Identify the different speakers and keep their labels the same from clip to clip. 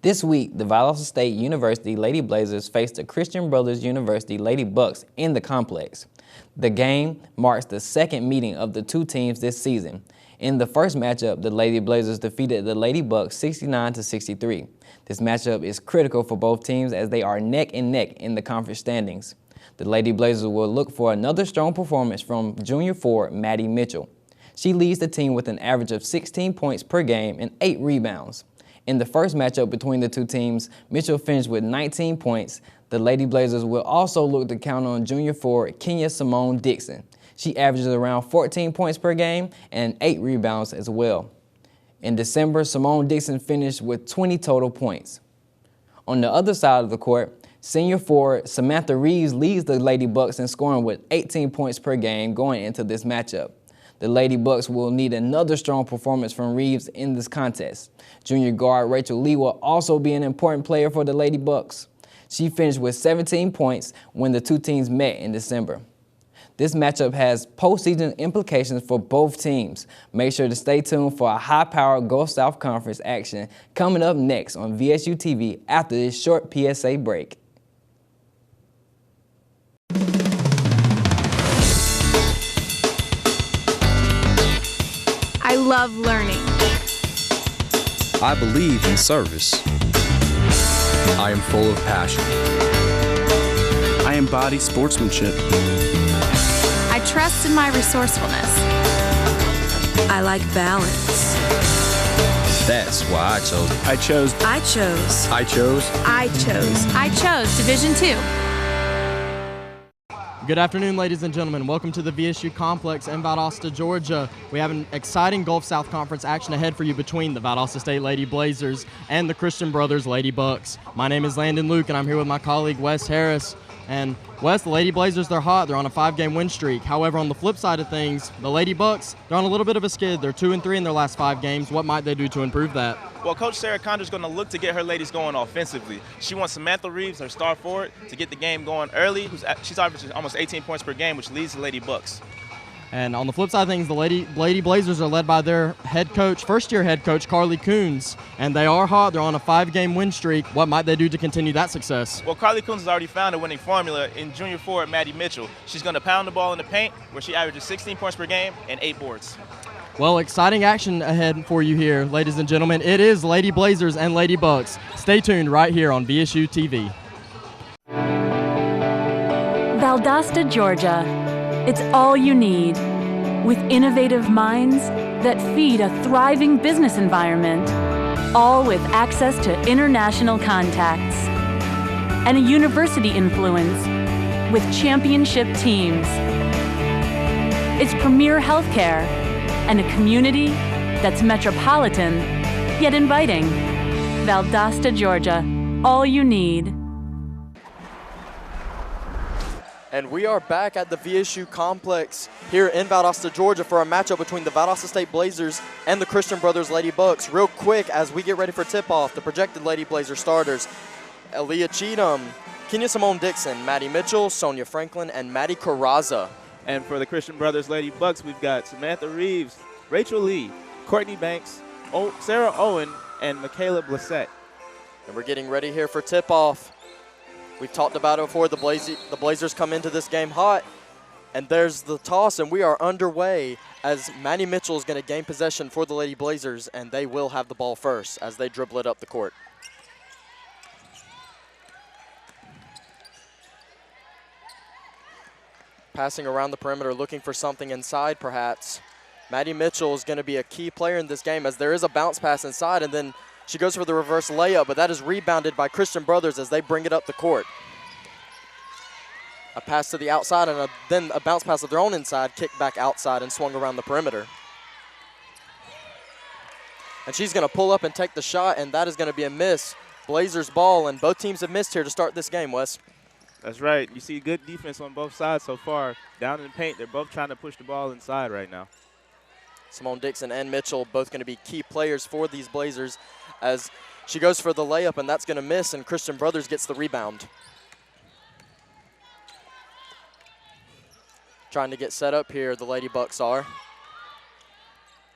Speaker 1: This week, the Valdosta State University Lady Blazers faced the Christian Brothers University Lady Bucks in the complex. The game marks the second meeting of the two teams this season. In the first matchup, the Lady Blazers defeated the Lady Bucks 69-63. This matchup is critical for both teams as they are neck and neck in the conference standings. The Lady Blazers will look for another strong performance from junior forward Maddie Mitchell. She leads the team with an average of 16 points per game and 8 rebounds. In the first matchup between the two teams, Mitchell finished with 19 points. The Lady Blazers will also look to count on junior forward Kenya Simone Dixon. She averages around 14 points per game and 8 rebounds as well. In December, Simone Dixon finished with 20 total points. On the other side of the court, senior forward Samantha Reeves leads the Lady Bucks in scoring with 18 points per game going into this matchup. The Lady Bucks will need another strong performance from Reeves in this contest. Junior guard Rachel Lee will also be an important player for the Lady Bucks. She finished with 17 points when the two teams met in December. This matchup has postseason implications for both teams. Make sure to stay tuned for a high-powered Gulf South Conference action coming up next on VSU-TV after this short PSA break.
Speaker 2: I love learning.
Speaker 3: I believe in service. I am full of passion.
Speaker 4: I embody sportsmanship.
Speaker 2: I trust in my resourcefulness.
Speaker 5: I like balance.
Speaker 3: That's why
Speaker 4: I chose
Speaker 2: Division II.
Speaker 6: Good afternoon, ladies and gentlemen. Welcome to the VSU Complex in Valdosta, Georgia. We have an exciting Gulf South Conference action ahead for you between the Valdosta State Lady Blazers and the Christian Brothers Lady Bucks. My name is Landon Luke, and I'm here with my colleague Wes Harris. And Wes, the Lady Blazers, they're hot. They're on a 5-game win streak. However, on the flip side of things, the Lady Bucks, they're on a little bit of a skid. They're 2-3 in their last 5 games. What might they do to improve that?
Speaker 7: Well, Coach Sarah Conder's going to look to get her ladies going offensively. She wants Samantha Reeves, her star forward, to get the game going early. She's averaging almost 18 points per game, which leads the Lady Bucks.
Speaker 6: And on the flip side of things, the Lady Blazers are led by their head coach, first-year head coach, Carly Coons. And they are hot. They're on a 5-game win streak. What might they do to continue that success?
Speaker 7: Well, Carly Coons has already found a winning formula in junior forward Maddie Mitchell. She's going to pound the ball in the paint, where she averages 16 points per game and 8 boards.
Speaker 6: Well, exciting action ahead for you here, ladies and gentlemen. It is Lady Blazers and Lady Bucks. Stay tuned right here on VSU TV.
Speaker 8: Valdosta, Georgia. It's all you need. With innovative minds that feed a thriving business environment, all with access to international contacts. And a university influence with championship teams. It's premier healthcare and a community that's metropolitan, yet inviting. Valdosta, Georgia, all you need.
Speaker 9: And we are back at the VSU Complex here in Valdosta, Georgia for a matchup between the Valdosta State Blazers and the Christian Brothers Lady Bucks. Real quick, as we get ready for tip-off, the projected Lady Blazer starters: Aaliyah Cheatham, Kenya Simone Dixon, Maddie Mitchell, Sonia Franklin, and Maddie Carraza.
Speaker 7: And for the Christian Brothers Lady Bucks, we've got Samantha Reeves, Rachel Lee, Courtney Banks, Sarah Owen, and Michaela Blissett.
Speaker 9: And we're getting ready here for tip-off. We've talked about it before. The Blazers come into this game hot. And there's the toss, and we are underway as Maddie Mitchell is going to gain possession for the Lady Blazers, and they will have the ball first as they dribble it up the court. Passing around the perimeter, looking for something inside perhaps. Maddie Mitchell is going to be a key player in this game as there is a bounce pass inside, and then she goes for the reverse layup, but that is rebounded by Christian Brothers as they bring it up the court. A pass to the outside and then a bounce pass of their own inside, kicked back outside and swung around the perimeter. And she's going to pull up and take the shot, and that is going to be a miss. Blazers ball, and both teams have missed here to start this game, Wes.
Speaker 7: That's right. You see good defense on both sides so far. Down in the paint, they're both trying to push the ball inside right now.
Speaker 9: Simone Dixon and Mitchell both going to be key players for these Blazers as she goes for the layup, and that's going to miss, and Christian Brothers gets the rebound. Trying to get set up here, the Lady Bucks are.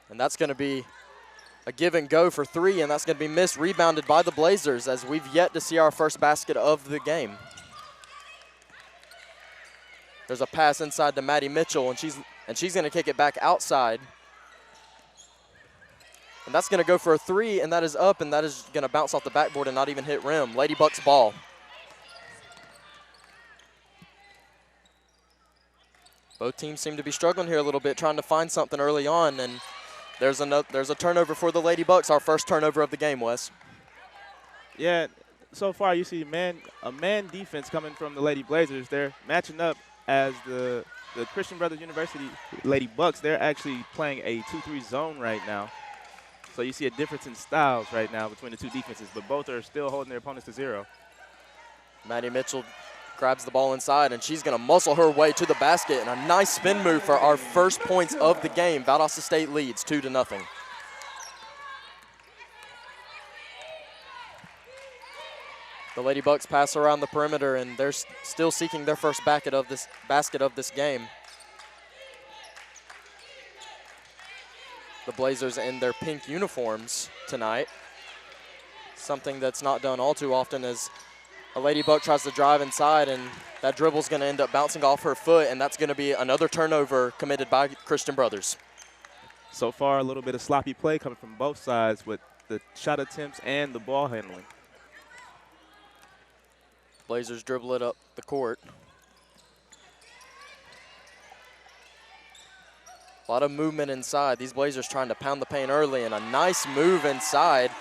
Speaker 9: And that's going to be A give and go for three, and that's going to be missed, rebounded by the Blazers, as we've yet to see our first basket of the game. There's a pass inside to Maddie Mitchell, and she's going to kick it back outside. And that's going to go for a three, and that is up, and that is going to bounce off the backboard and not even hit rim. Lady Bucks ball. Both teams seem to be struggling here a little bit, trying to find something early on, and there's a turnover for the Lady Bucks, our first turnover of the game, Wes.
Speaker 7: Yeah, so far you see a man defense coming from the Lady Blazers. They're matching up as the Christian Brothers University Lady Bucks. They're actually playing a 2-3 zone right now. So you see a difference in styles right now between the two defenses, but both are still holding their opponents to 0.
Speaker 9: Maddie Mitchell grabs the ball inside, and she's going to muscle her way to the basket, and a nice spin move for our first points of the game. Valdosta State leads 2-0. The Lady Bucks pass around the perimeter, and they're still seeking their first basket of this game. The Blazers in their pink uniforms tonight. Something that's not done all too often is a Lady Buck tries to drive inside, and that dribble's going to end up bouncing off her foot, and that's going to be another turnover committed by Christian Brothers.
Speaker 7: So far, a little bit of sloppy play coming from both sides with the shot attempts and the ball handling.
Speaker 9: Blazers dribble it up the court. A lot of movement inside. These Blazers trying to pound the paint early, and a nice move inside.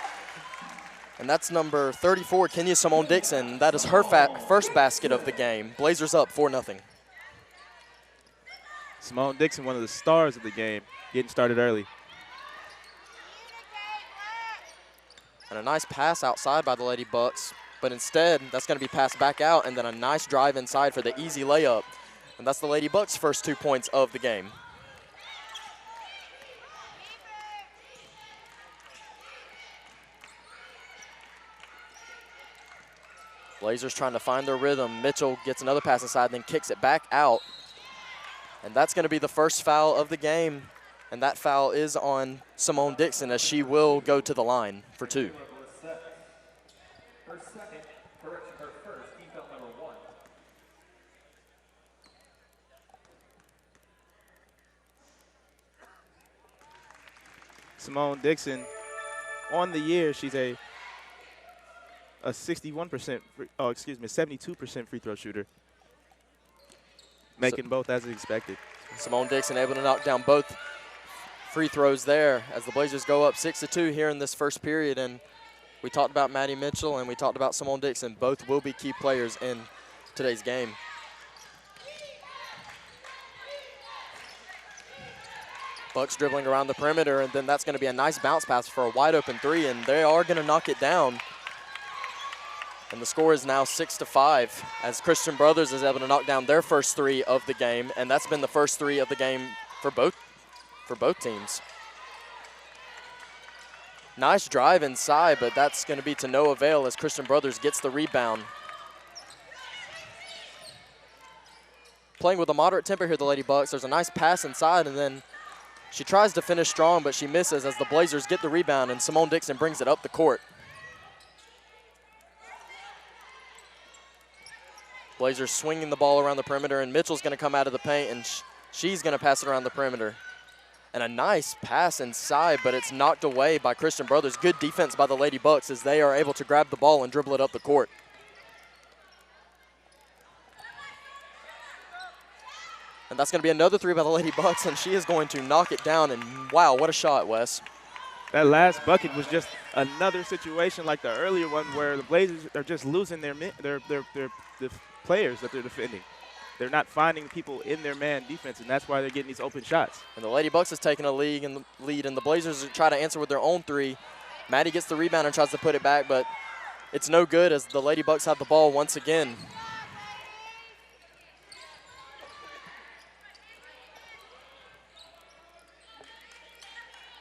Speaker 9: And that's number 34, Kenya Simone Dixon. That is her first basket of the game. Blazers up 4-0.
Speaker 7: Simone Dixon, one of the stars of the game, getting started early.
Speaker 9: And a nice pass outside by the Lady Bucks. But instead, that's going to be passed back out, and then a nice drive inside for the easy layup. And that's the Lady Bucks' first 2 points of the game. Blazers trying to find their rhythm. Mitchell gets another pass inside, then kicks it back out. And that's going to be the first foul of the game. And that foul is on Simone Dixon, as she will go to the line for 2.
Speaker 7: Simone Dixon, on the year, she's a 72% free throw shooter, making both as expected.
Speaker 9: Simone Dixon able to knock down both free throws there as the Blazers go up 6-2 here in this first period. And we talked about Maddie Mitchell and we talked about Simone Dixon. Both will be key players in today's game. Bucks dribbling around the perimeter, and then that's going to be a nice bounce pass for a wide open 3, and they are going to knock it down. And the score is now 6-5 as Christian Brothers is able to knock down their first 3 of the game, and that's been the first 3 of the game for both teams. Nice drive inside, but that's going to be to no avail as Christian Brothers gets the rebound. Playing with a moderate tempo here, the Lady Bucks. There's a nice pass inside, and then she tries to finish strong, but she misses as the Blazers get the rebound, and Simone Dixon brings it up the court. Blazers swinging the ball around the perimeter, and Mitchell's going to come out of the paint, and she's going to pass it around the perimeter. And a nice pass inside, but it's knocked away by Christian Brothers. Good defense by the Lady Bucks as they are able to grab the ball and dribble it up the court. And that's going to be another 3 by the Lady Bucks, and she is going to knock it down. And wow, what a shot, Wes.
Speaker 7: That last bucket was just another situation like the earlier one where the Blazers are just losing the players that they're defending. They're not finding people in their man defense, and that's why they're getting these open shots.
Speaker 9: And the Lady Bucks is taking a lead, and the Blazers try to answer with their own 3. Maddie gets the rebound and tries to put it back, but it's no good as the Lady Bucks have the ball once again.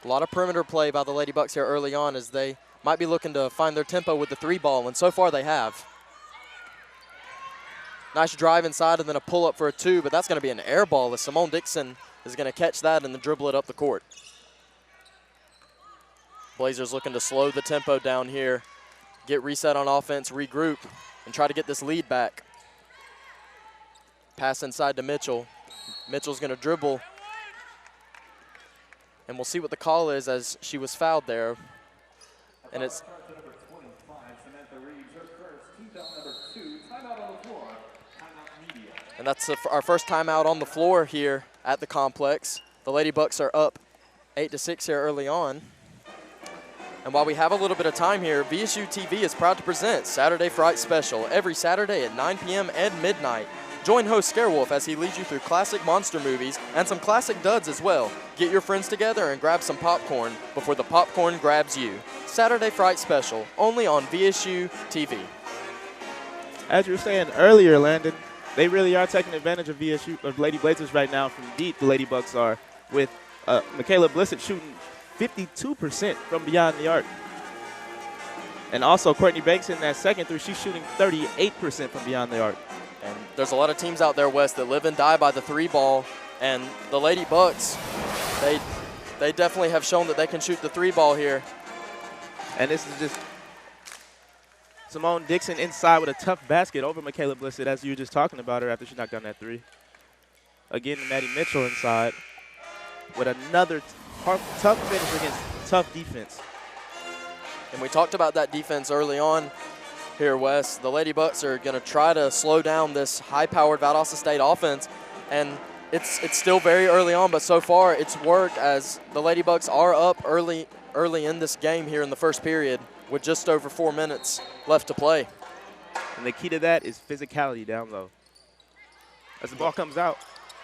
Speaker 9: A lot of perimeter play by the Lady Bucks here early on as they might be looking to find their tempo with the 3 ball, and so far they have. Nice drive inside and then a pull-up for a 2, but that's going to be an air ball as Simone Dixon is going to catch that and then dribble it up the court. Blazers looking to slow the tempo down here, get reset on offense, regroup, and try to get this lead back. Pass inside to Mitchell. Mitchell's going to dribble. And we'll see what the call is as she was fouled there. And it's and that's our first timeout on the floor here at the complex. The Lady Bucks are up 8-6 here early on. And while we have a little bit of time here, VSU-TV is proud to present Saturday Fright Special every Saturday at 9 p.m. and midnight. Join host Scarewolf as he leads you through classic monster movies and some classic duds as well. Get your friends together and grab some popcorn before the popcorn grabs you. Saturday Fright Special, only on VSU-TV.
Speaker 7: As you were saying earlier, Landon, they really are taking advantage of Lady Blazers right now from deep. The Lady Bucks are, with Michaela Blissett shooting 52% from beyond the arc. And also Courtney Banks in that second three, she's shooting 38% from beyond the arc.
Speaker 9: And there's a lot of teams out there, Wes, that live and die by the three ball. And the Lady Bucks, they definitely have shown that they can shoot the three ball here.
Speaker 7: And this is just Simone Dixon inside with a tough basket over Michaela Blissett, as you were just talking about her after she knocked down that three. Again, Maddie Mitchell inside with another tough finish against tough defense.
Speaker 9: And we talked about that defense early on here, Wes. The Lady Bucks are going to try to slow down this high-powered Valdosta State offense, and it's still very early on, but so far it's worked as the Lady Bucks are up early in this game here in the first period with just over 4 minutes left to play.
Speaker 7: And the key to that is physicality down low. As the ball comes out.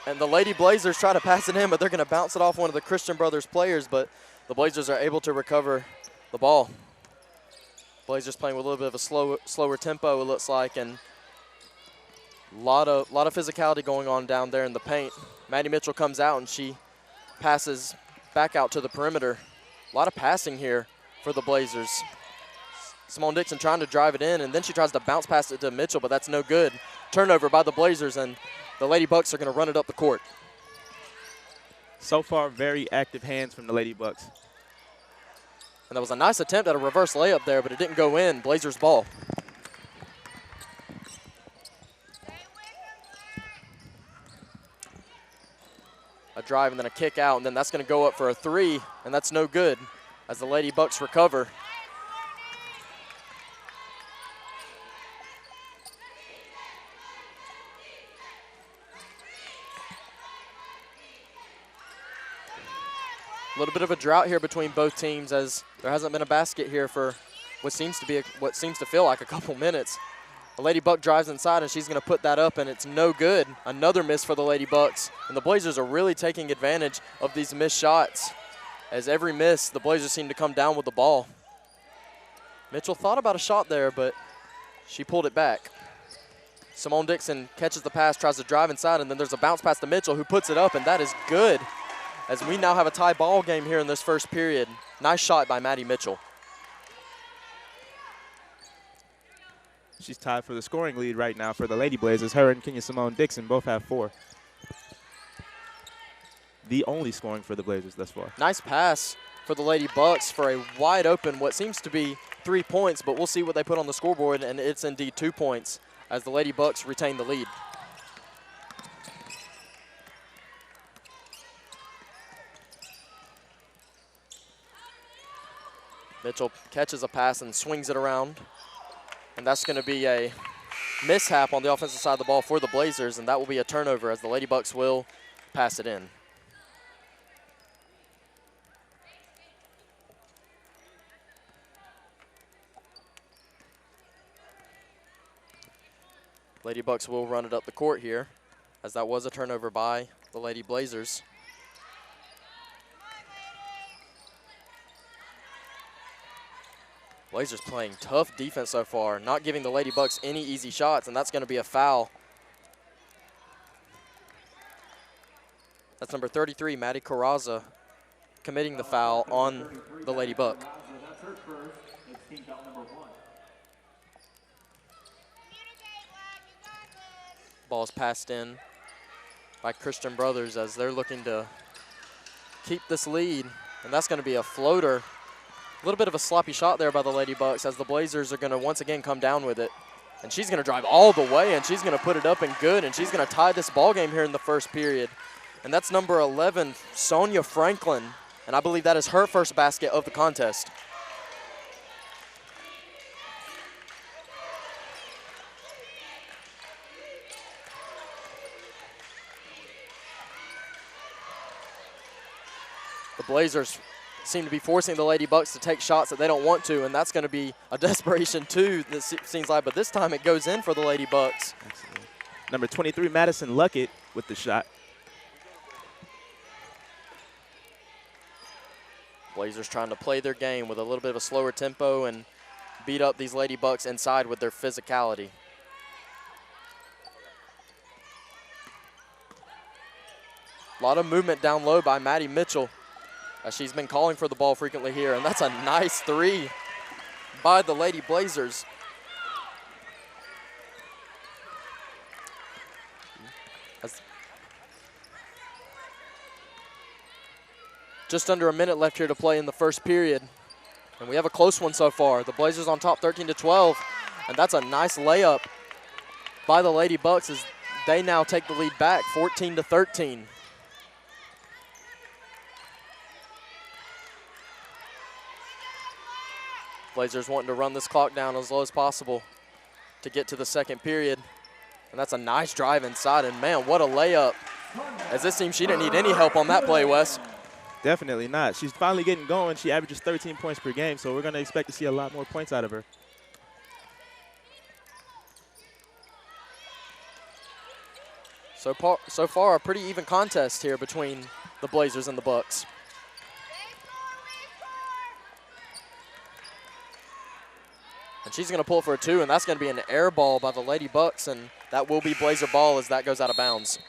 Speaker 9: And the Lady Blazers try to pass it in, but they're going to bounce it off one of the Christian Brothers players, but the Blazers are able to recover the ball. Blazers playing with a little bit of a slower tempo, it looks like, and a lot of physicality going on down there in the paint. Maddie Mitchell comes out and she passes back out to the perimeter. A lot of passing here for the Blazers. Simone Dixon trying to drive it in, and then she tries to bounce pass it to Mitchell, but that's no good. Turnover by the Blazers, and the Lady Bucks are going to run it up the court.
Speaker 7: So far, very active hands from the Lady Bucks.
Speaker 9: And that was a nice attempt at a reverse layup there, but it didn't go in. Blazers ball. A drive and then a kick out, and then that's going to go up for a three, and that's no good as the Lady Bucks recover. A little bit of a drought here between both teams as there hasn't been a basket here for what seems to feel like a couple minutes. The Lady Buck drives inside and she's going to put that up, and it's no good. Another miss for the Lady Bucks, and the Blazers are really taking advantage of these missed shots. As every miss, the Blazers seem to come down with the ball. Mitchell thought about a shot there, but she pulled it back. Simone Dixon catches the pass, tries to drive inside, and then there's a bounce pass to Mitchell, who puts it up, and that is good, as we now have a tie ball game here in this first period. Nice shot by Maddie Mitchell.
Speaker 7: She's tied for the scoring lead right now for the Lady Blazers. Her and Kenya Simone Dixon both have 4. The only scoring for the Blazers thus far.
Speaker 9: Nice pass for the Lady Bucks for a wide open, what seems to be 3 points, but we'll see what they put on the scoreboard, and it's indeed 2 points as the Lady Bucks retain the lead. Mitchell catches a pass and swings it around. And that's going to be a mishap on the offensive side of the ball for the Blazers, and that will be a turnover as the Lady Bucks will pass it in. Lady Bucks will run it up the court here, as that was a turnover by the Lady Blazers. Blazers playing tough defense so far, not giving the Lady Bucks any easy shots, and that's going to be a foul. That's number 33, Maddie Carraza, committing the foul on the Lady Buck. Ball's passed in by Christian Brothers as they're looking to keep this lead, and that's going to be a floater A little bit of a sloppy shot there by the Lady Bucks as the Blazers are going to once again come down with it. And she's going to drive all the way, and she's going to put it up and good, and she's going to tie this ball game here in the first period. And that's number 11, Sonia Franklin, and I believe that is her first basket of the contest. The Blazers seem to be forcing the Lady Bucks to take shots that they don't want to, and that's going to be a desperation too, this seems like, but this time it goes in for the Lady Bucks.
Speaker 7: Excellent. Number 23, Madison Luckett with the shot.
Speaker 9: Blazers trying to play their game with a little bit of a slower tempo and beat up these Lady Bucks inside with their physicality. A lot of movement down low by Maddie Mitchell, as she's been calling for the ball frequently here, and that's a nice three by the Lady Blazers. Just under a minute left here to play in the first period, and we have a close one so far. The Blazers on top 13-12, and that's a nice layup by the Lady Bucks as they now take the lead back 14-13. Blazers wanting to run this clock down as low as possible to get to the second period. And that's a nice drive inside, and man, what a layup. As this team, she didn't need any help on that play, Wes.
Speaker 7: Definitely not. She's finally getting going. She averages 13 points per game, so we're going to expect to see a lot more points out of her.
Speaker 9: So far, a pretty even contest here between the Blazers and the Bucks. And she's going to pull for a two, and that's going to be an air ball by the Lady Bucks, and that will be Blazer ball as that goes out of bounds.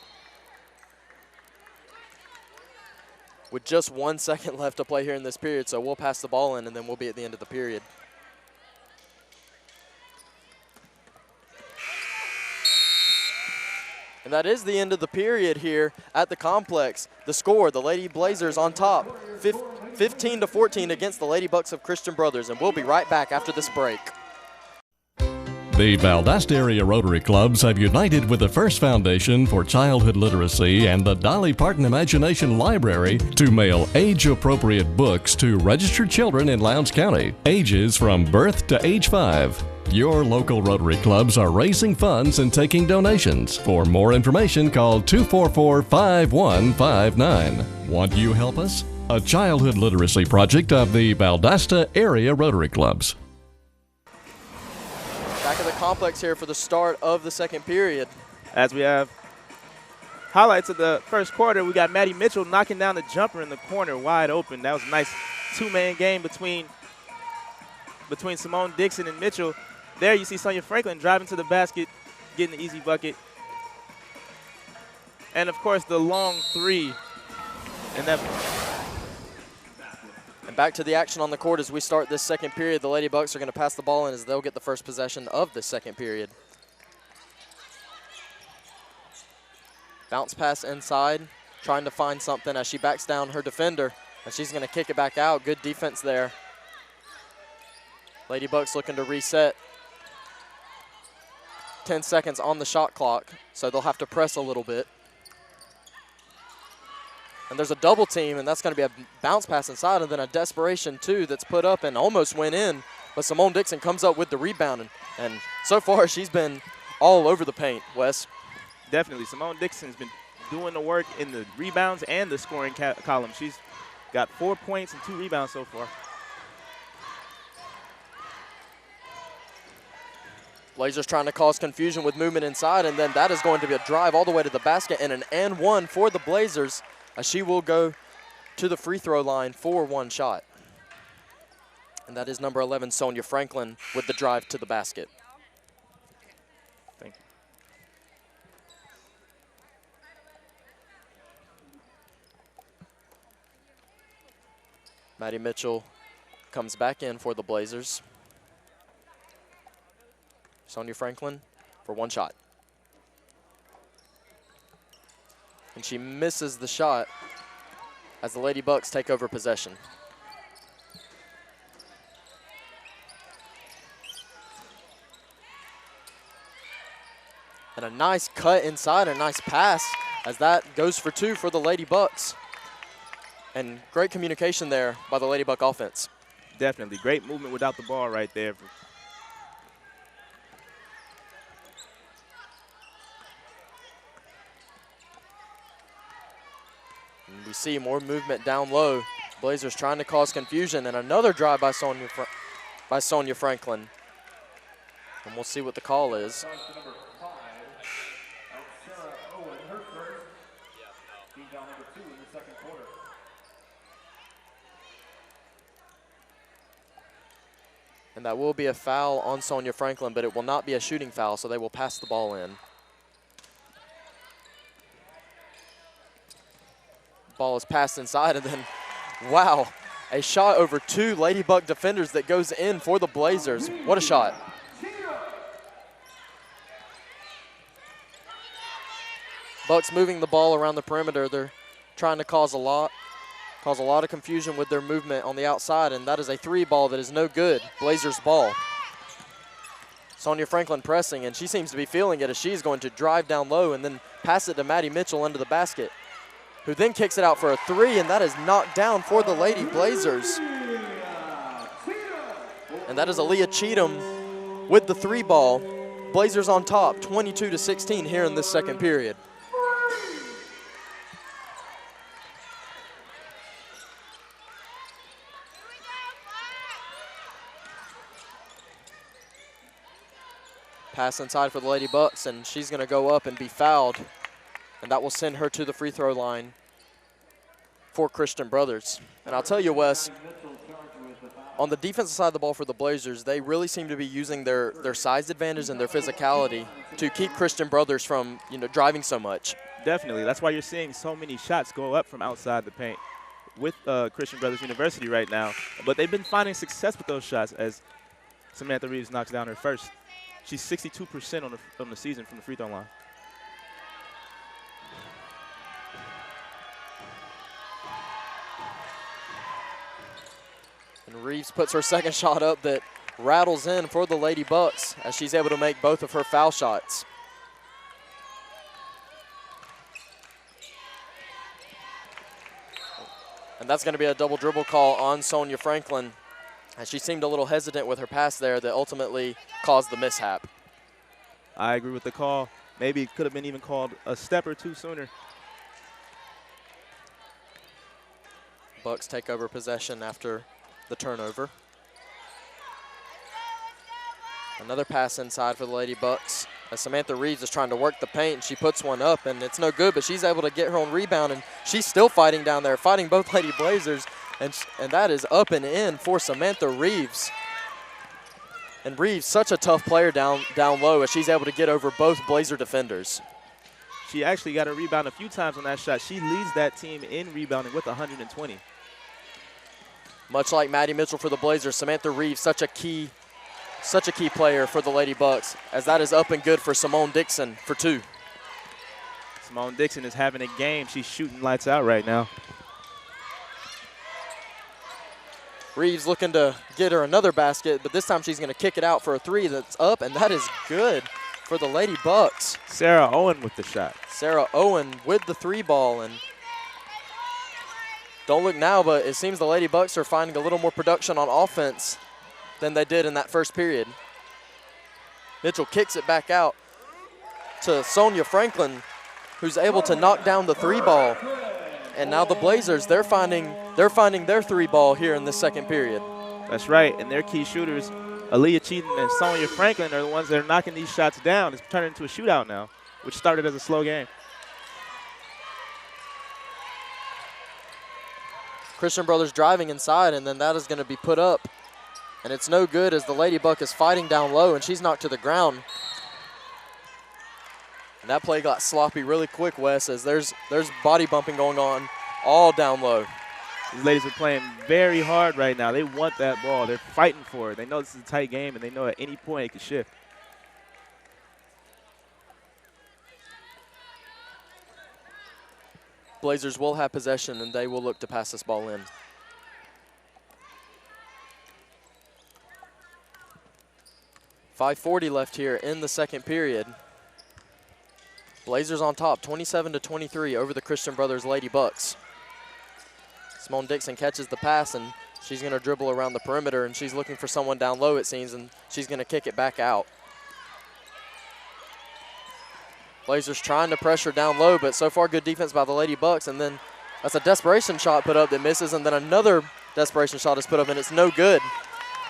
Speaker 9: With just 1 second left to play here in this period, so we'll pass the ball in, and then we'll be at the end of the period. And that is the end of the period here at the complex. The score, the Lady Blazers on top, 15-14 against the Lady Bucks of Christian Brothers, and we'll be right back after this break.
Speaker 10: The Valdosta area Rotary Clubs have united with the First Foundation for Childhood Literacy and the Dolly Parton Imagination Library to mail age-appropriate books to registered children in Lowndes County, ages from birth to age 5. Your local Rotary Clubs are raising funds and taking donations. For more information, call 244-5159. Want you help us? A childhood literacy project of the Valdosta area Rotary Clubs.
Speaker 9: Back at the complex here for the start of the second period.
Speaker 7: As we have highlights of the first quarter, we got Maddie Mitchell knocking down the jumper in the corner wide open. That was a nice two-man game between Simone Dixon and Mitchell. There you see Sonia Franklin driving to the basket, getting the easy bucket. And, of course, the long three.
Speaker 9: And back to the action on the court as we start this second period. The Lady Bucks are going to pass the ball in as they'll get the first possession of the second period. Bounce pass inside, trying to find something as she backs down her defender. And she's going to kick it back out. Good defense there. Lady Bucks looking to reset. 10 seconds on the shot clock, so they'll have to press a little bit. And there's a double team, and that's going to be a bounce pass inside, and then a desperation two that's put up and almost went in. But Simone Dixon comes up with the rebound, and so far she's been all over the paint, Wes.
Speaker 7: Definitely. Simone Dixon's been doing the work in the rebounds and the scoring column. She's got 4 points and 2 rebounds so far.
Speaker 9: Blazers trying to cause confusion with movement inside, and then that is going to be a drive all the way to the basket and an and one for the Blazers, as she will go to the free throw line for one shot. And that is number 11, Sonia Franklin, with the drive to the basket.
Speaker 7: Thank you.
Speaker 9: Maddie Mitchell comes back in for the Blazers. Sonia Franklin for one shot. And she misses the shot as the Lady Bucks take over possession. And a nice cut inside, a nice pass as that goes for 2 for the Lady Bucks. And great communication there by the Lady Buck offense.
Speaker 7: Definitely. Great movement without the ball right there.
Speaker 9: And we see more movement down low. Blazers trying to cause confusion, and another drive by Sonia Franklin. And we'll see what the call is. And that will be a foul on Sonia Franklin, but it will not be a shooting foul, so they will pass the ball in. Ball is passed inside, and then, wow, a shot over 2 Lady Buck defenders that goes in for the Blazers. What a shot. Bucks moving the ball around the perimeter. They're trying to cause a lot of confusion with their movement on the outside, and that is a 3 ball that is no good. Blazers ball. Sonia Franklin pressing, and she seems to be feeling it as she's going to drive down low and then pass it to Maddie Mitchell under the basket, who then kicks it out for a 3, and that is knocked down for the Lady Blazers. And that is Aaliyah Cheatham with the 3 ball. Blazers on top, 22-16 here in this second period. Pass inside for the Lady Bucks, and she's going to go up and be fouled. And that will send her to the free throw line for Christian Brothers. And I'll tell you, Wes, on the defensive side of the ball for the Blazers, they really seem to be using their size advantage and their physicality to keep Christian Brothers from, driving so much.
Speaker 7: Definitely. That's why you're seeing so many shots go up from outside the paint with Christian Brothers University right now. But they've been finding success with those shots as Samantha Reeves knocks down her first. She's 62% on the season from the free throw line.
Speaker 9: And Reeves puts her second shot up that rattles in for the Lady Bucks as she's able to make both of her foul shots. And that's going to be a double dribble call on Sonia Franklin, as she seemed a little hesitant with her pass there that ultimately caused the mishap.
Speaker 7: I agree with the call. Maybe it could have been even called a step or 2 sooner.
Speaker 9: Bucks take over possession after the turnover. Another pass inside for the Lady Bucks as Samantha Reeves is trying to work the paint, and she puts one up, and it's no good, but she's able to get her own rebound, and she's still fighting down there, fighting both Lady Blazers. And that is up and in for Samantha Reeves. And Reeves, such a tough player down low as she's able to get over both Blazer defenders.
Speaker 7: She actually got a rebound a few times on that shot. She leads that team in rebounding with 120.
Speaker 9: Much like Maddie Mitchell for the Blazers, Samantha Reeves, such a key player for the Lady Bucks, as that is up and good for Simone Dixon for 2.
Speaker 7: Simone Dixon is having a game. She's shooting lights out right now.
Speaker 9: Reeves looking to get her another basket, but this time she's going to kick it out for a 3 that's up, and that is good for the Lady Bucks.
Speaker 7: Sarah Owen with the shot.
Speaker 9: Sarah Owen with the 3 ball, and don't look now, but it seems the Lady Bucks are finding a little more production on offense than they did in that first period. Mitchell kicks it back out to Sonia Franklin, who's able to knock down the 3 ball. And now the Blazers, they're finding their 3 ball here in this second period.
Speaker 7: That's right, and their key shooters, Aaliyah Cheatham and Sonia Franklin, are the ones that are knocking these shots down. It's turning into a shootout now, which started as a slow game.
Speaker 9: Christian Brothers driving inside, and then that is going to be put up. And it's no good as the Lady Buck is fighting down low, and she's knocked to the ground. And that play got sloppy really quick, Wes, as there's body bumping going on all down low.
Speaker 7: These ladies are playing very hard right now. They want that ball. They're fighting for it. They know this is a tight game, and they know at any point it could shift.
Speaker 9: Blazers will have possession, and they will look to pass this ball in. .540 left here in the second period. Blazers on top, 27-23 over the Christian Brothers Lady Bucks. Simone Dixon catches the pass, and she's going to dribble around the perimeter, and she's looking for someone down low, it seems, and she's going to kick it back out. Blazers trying to pressure down low, but so far good defense by the Lady Bucks, and then that's a desperation shot put up that misses, and then another desperation shot is put up, and it's no good.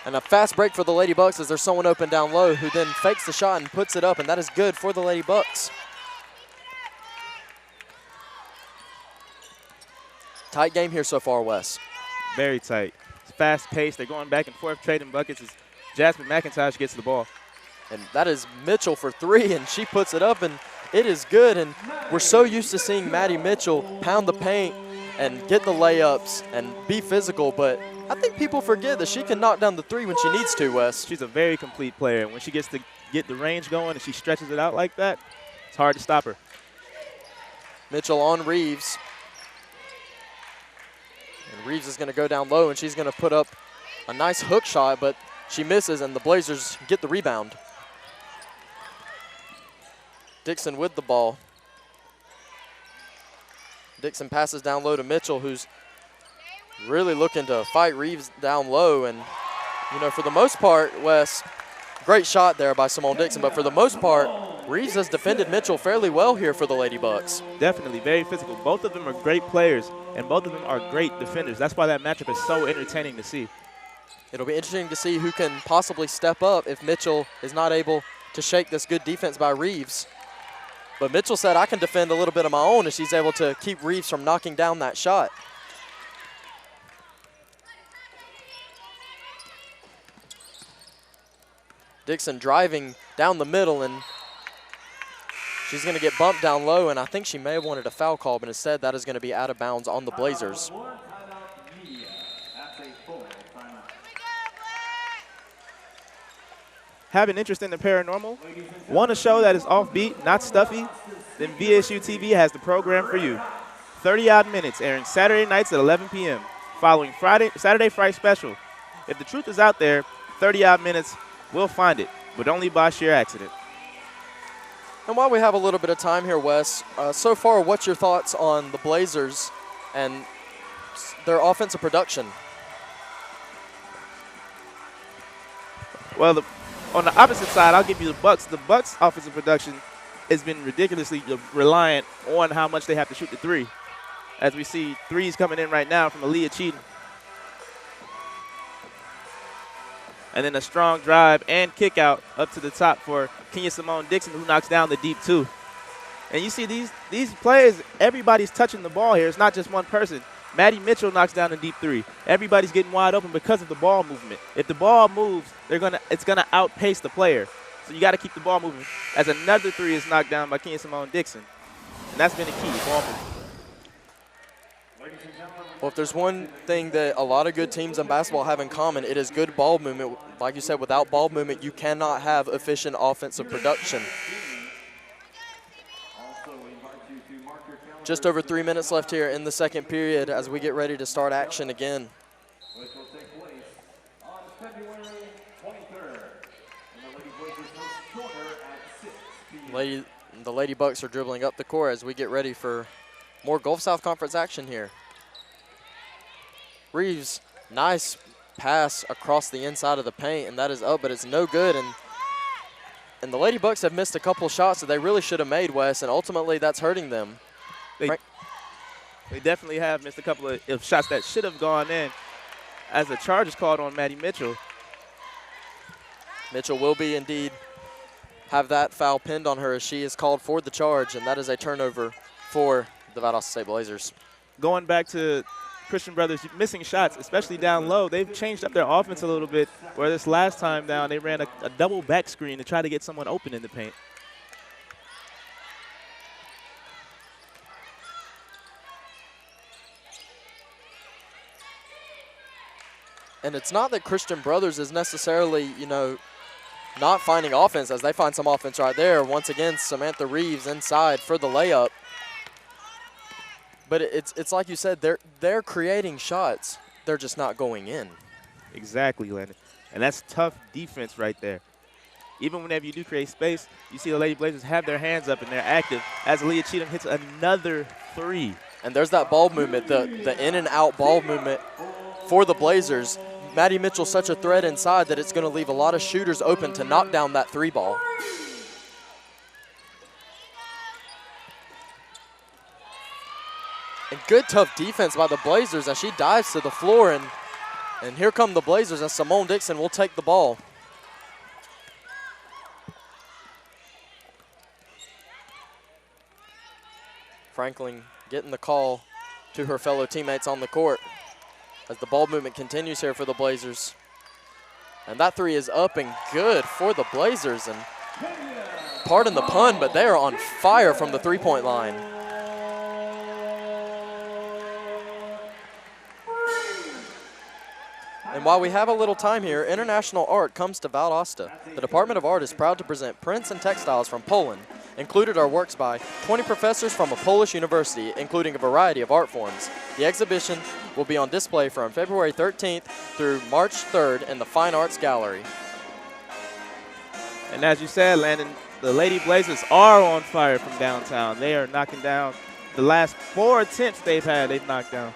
Speaker 9: And a fast break for the Lady Bucks as there's someone open down low who then fakes the shot and puts it up, and that is good for the Lady Bucks. Tight game here so far, Wes.
Speaker 7: Very tight. It's fast-paced. They're going back and forth, trading buckets as Jasmine McIntosh gets the ball.
Speaker 9: And that is Mitchell for three, and she puts it up, and it is good. And we're so used to seeing Maddie Mitchell pound the paint and get the layups and be physical, but I think people forget that she can knock down the three when she needs to, Wes.
Speaker 7: She's a very complete player. When she gets to get the range going and she stretches it out like that, it's hard to stop her.
Speaker 9: Mitchell on Reeves. And Reeves is going to go down low, and she's going to put up a nice hook shot, but she misses, and the Blazers get the rebound. Dixon with the ball. Dixon passes down low to Mitchell, who's really looking to fight Reeves down low. And, you know, for the most part, Wes, great shot there by Simone Dixon, but for the most part, Reeves has defended Mitchell fairly well here for the Lady Bucks.
Speaker 7: Definitely, very physical. Both of them are great players, and both of them are great defenders. That's why that matchup is so entertaining to see.
Speaker 9: It'll be interesting to see who can possibly step up if Mitchell is not able to shake this good defense by Reeves. But Mitchell said, I can defend a little bit of my own if she's able to keep Reeves from knocking down that shot. Dixon driving down the middle, and she's going to get bumped down low, and I think she may have wanted a foul call, but instead that is going to be out of bounds on the Blazers.
Speaker 7: Have an interest in the paranormal? Want a show that is offbeat, not stuffy? Then VSU-TV has the program for you. 30-odd minutes airing Saturday nights at 11 p.m. following Saturday Fright Special. If the truth is out there, 30-odd minutes, we'll find it, but only by sheer accident.
Speaker 9: And while we have a little bit of time here, Wes, so far what's your thoughts on the Blazers and their offensive production?
Speaker 7: Well, on the opposite side, I'll give you the Bucks. The Bucks' offensive production has been ridiculously reliant on how much they have to shoot the three. As we see threes coming in right now from Aaliyah Cheatham. And then a strong drive and kick out up to the top for Kenya Simone Dixon, who knocks down the deep two. And you see these players, everybody's touching the ball here. It's not just one person. Maddie Mitchell knocks down the deep three. Everybody's getting wide open because of the ball movement. If the ball moves, it's gonna outpace the player. So you got to keep the ball moving. As another three is knocked down by Kenya Simone Dixon, and that's been the key, ball movement.
Speaker 9: Well, if there's one thing that a lot of good teams in basketball have in common, it is good ball movement. Like you said, without ball movement, you cannot have efficient offensive production. Just over 3 minutes left here in the second period as we get ready to start action again. The Lady Bucks are dribbling up the court as we get ready for more Gulf South Conference action here. Reeves, nice pass across the inside of the paint, and that is up, but it's no good. And the Lady Bucks have missed a couple shots that they really should have made, Wes, and ultimately that's hurting them.
Speaker 7: They definitely have missed a couple of shots that should have gone in as a charge is called on Maddie Mitchell.
Speaker 9: Mitchell will be indeed have that foul pinned on her as she is called for the charge, and that is a turnover for the Valdosta State Blazers.
Speaker 7: Going back to Christian Brothers missing shots, especially down low, they've changed up their offense a little bit, where this last time down they ran a double back screen to try to get someone open in the paint.
Speaker 9: And it's not that Christian Brothers is necessarily, you know, not finding offense, as they find some offense right there. Once again, Samantha Reeves inside for the layup. But it's like you said, they're creating shots. They're just not going in.
Speaker 7: Exactly, Landon. And that's tough defense right there. even whenever you do create space, you see the Lady Blazers have their hands up and they're active as Aaliyah Cheatham hits another three.
Speaker 9: And there's that ball movement, the in and out ball movement for the Blazers. Maddie Mitchell's such a threat inside that it's going to leave a lot of shooters open to knock down that three ball. And good tough defense by the Blazers as she dives to the floor, and here come the Blazers as Simone Dixon will take the ball. Franklin getting the call to her fellow teammates on the court as the ball movement continues here for the Blazers. And that three is up and good for the Blazers. And pardon the pun, but they are on fire from the three-point line. And while we have a little time here, International Art comes to Valdosta. The Department of Art is proud to present prints and textiles from Poland. Included are works by 20 professors from a Polish university, including a variety of art forms. The exhibition will be on display from February 13th through March 3rd in the Fine Arts Gallery.
Speaker 7: And as you said, Landon, the Lady Blazers are on fire from downtown. They are knocking down the last 4 attempts they've knocked down.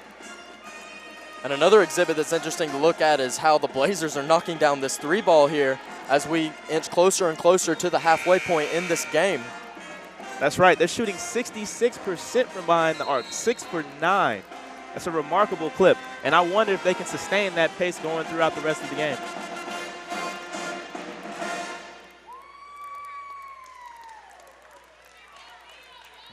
Speaker 9: And another exhibit that's interesting to look at is how the Blazers are knocking down this three ball here as we inch closer and closer to the halfway point in this game.
Speaker 7: That's right. They're shooting 66% from behind the arc, 6 for 9. That's a remarkable clip. And I wonder if they can sustain that pace going throughout the rest of the game.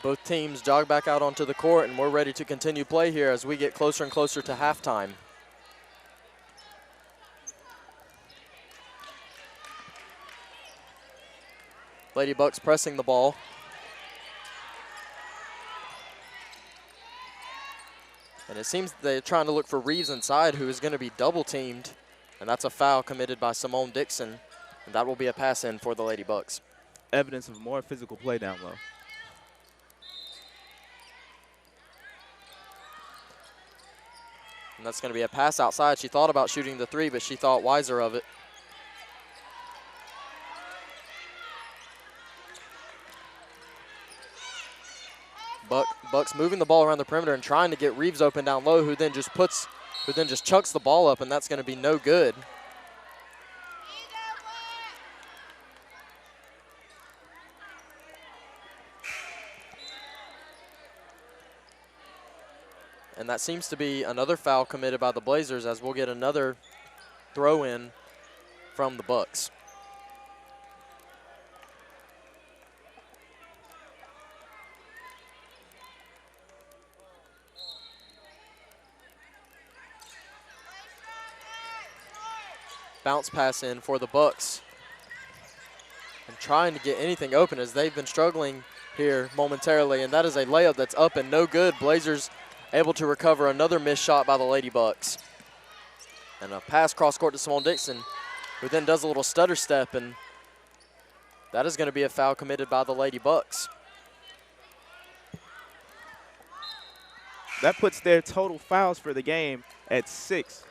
Speaker 9: Both teams jog back out onto the court, and we're ready to continue play here as we get closer and closer to halftime. Lady Bucks pressing the ball. And it seems they're trying to look for Reeves inside, who is going to be double teamed. And that's a foul committed by Simone Dixon. And that will be a pass in for the Lady Bucks.
Speaker 7: Evidence of more physical play down low.
Speaker 9: And that's going to be a pass outside. She thought about shooting the three, but she thought wiser of it. Bucks moving the ball around the perimeter and trying to get Reeves open down low, who then just chucks the ball up, and that's going to be no good. And that seems to be another foul committed by the Blazers, as we'll get another throw in from the Bucks. Bounce pass in for the Bucks. And trying to get anything open as they've been struggling here momentarily, and that is a layup that's up and no good. Blazers able to recover another missed shot by the Lady Bucks. And a pass cross court to Simone Dixon, who then does a little stutter step, and that is going to be a foul committed by the Lady Bucks.
Speaker 7: That puts their total fouls for the game at 6.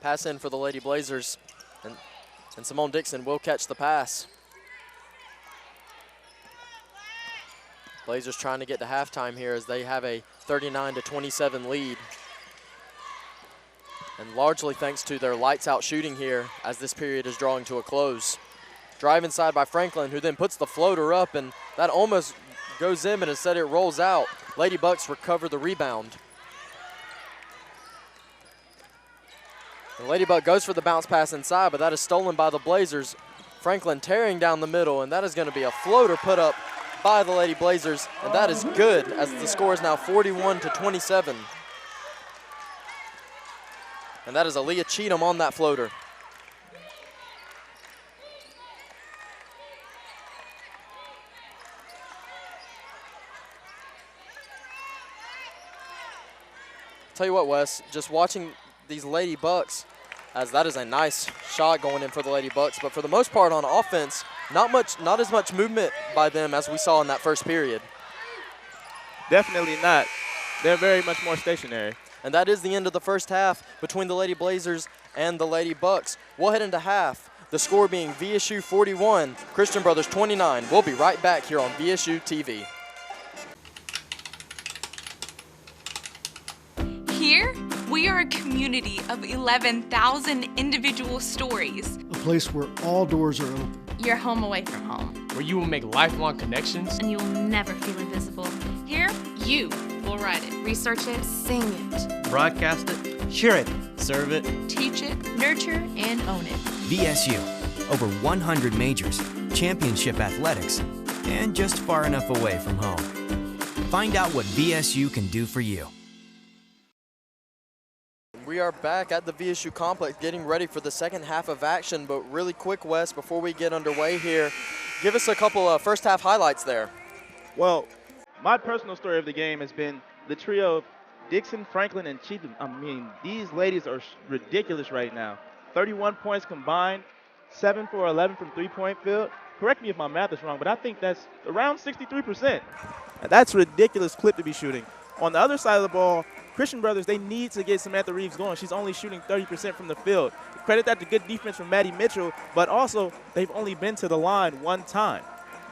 Speaker 9: Pass in for the Lady Blazers, and Simone Dixon will catch the pass. Blazers trying to get to halftime here as they have a 39-27 lead. And largely thanks to their lights out shooting here as this period is drawing to a close. Drive inside by Franklin, who then puts the floater up, and that almost goes in, and instead it rolls out. Lady Bucks recover the rebound. And Lady Buck goes for the bounce pass inside, but that is stolen by the Blazers. Franklin tearing down the middle, and that is going to be a floater put up by the Lady Blazers, and that is good as the score is now 41-27. And that is Aaliyah Cheatham on that floater. Tell you what, Wes, just watching these Lady Bucks, as that is a nice shot going in for the Lady Bucks, but for the most part on offense, not as much movement by them as we saw in that first period.
Speaker 7: Definitely not. They're very much more stationary.
Speaker 9: And that is the end of the first half between the Lady Blazers and the Lady Bucks. We'll head into half, the score being VSU 41, Christian Brothers 29. We'll be right back here on VSU-TV.
Speaker 2: Here, we are a community of 11,000 individual stories.
Speaker 11: A place where all doors are open.
Speaker 2: Your home away from home.
Speaker 12: Where you will make lifelong connections.
Speaker 2: And you will never feel invisible. Here, you will write it, research it, sing it,
Speaker 13: broadcast it, share it, serve it,
Speaker 2: teach it, nurture, and own it.
Speaker 14: VSU, over 100 majors, championship athletics, and just far enough away from home. Find out what VSU can do for you.
Speaker 9: We are back at the VSU complex getting ready for the second half of action, but really quick, Wes, before we get underway here, give us a couple of first half highlights there.
Speaker 7: Well, my personal story of the game has been the trio of Dixon, Franklin, and Cheatham. I mean, these ladies are ridiculous right now. 31 points combined, 7 for 11 from three-point field. Correct me if my math is wrong, but I think that's around 63%. That's a ridiculous clip to be shooting. On the other side of the ball, Christian Brothers, they need to get Samantha Reeves going. She's only shooting 30% from the field. Credit that to good defense from Maddie Mitchell, but also they've only been to the line one time.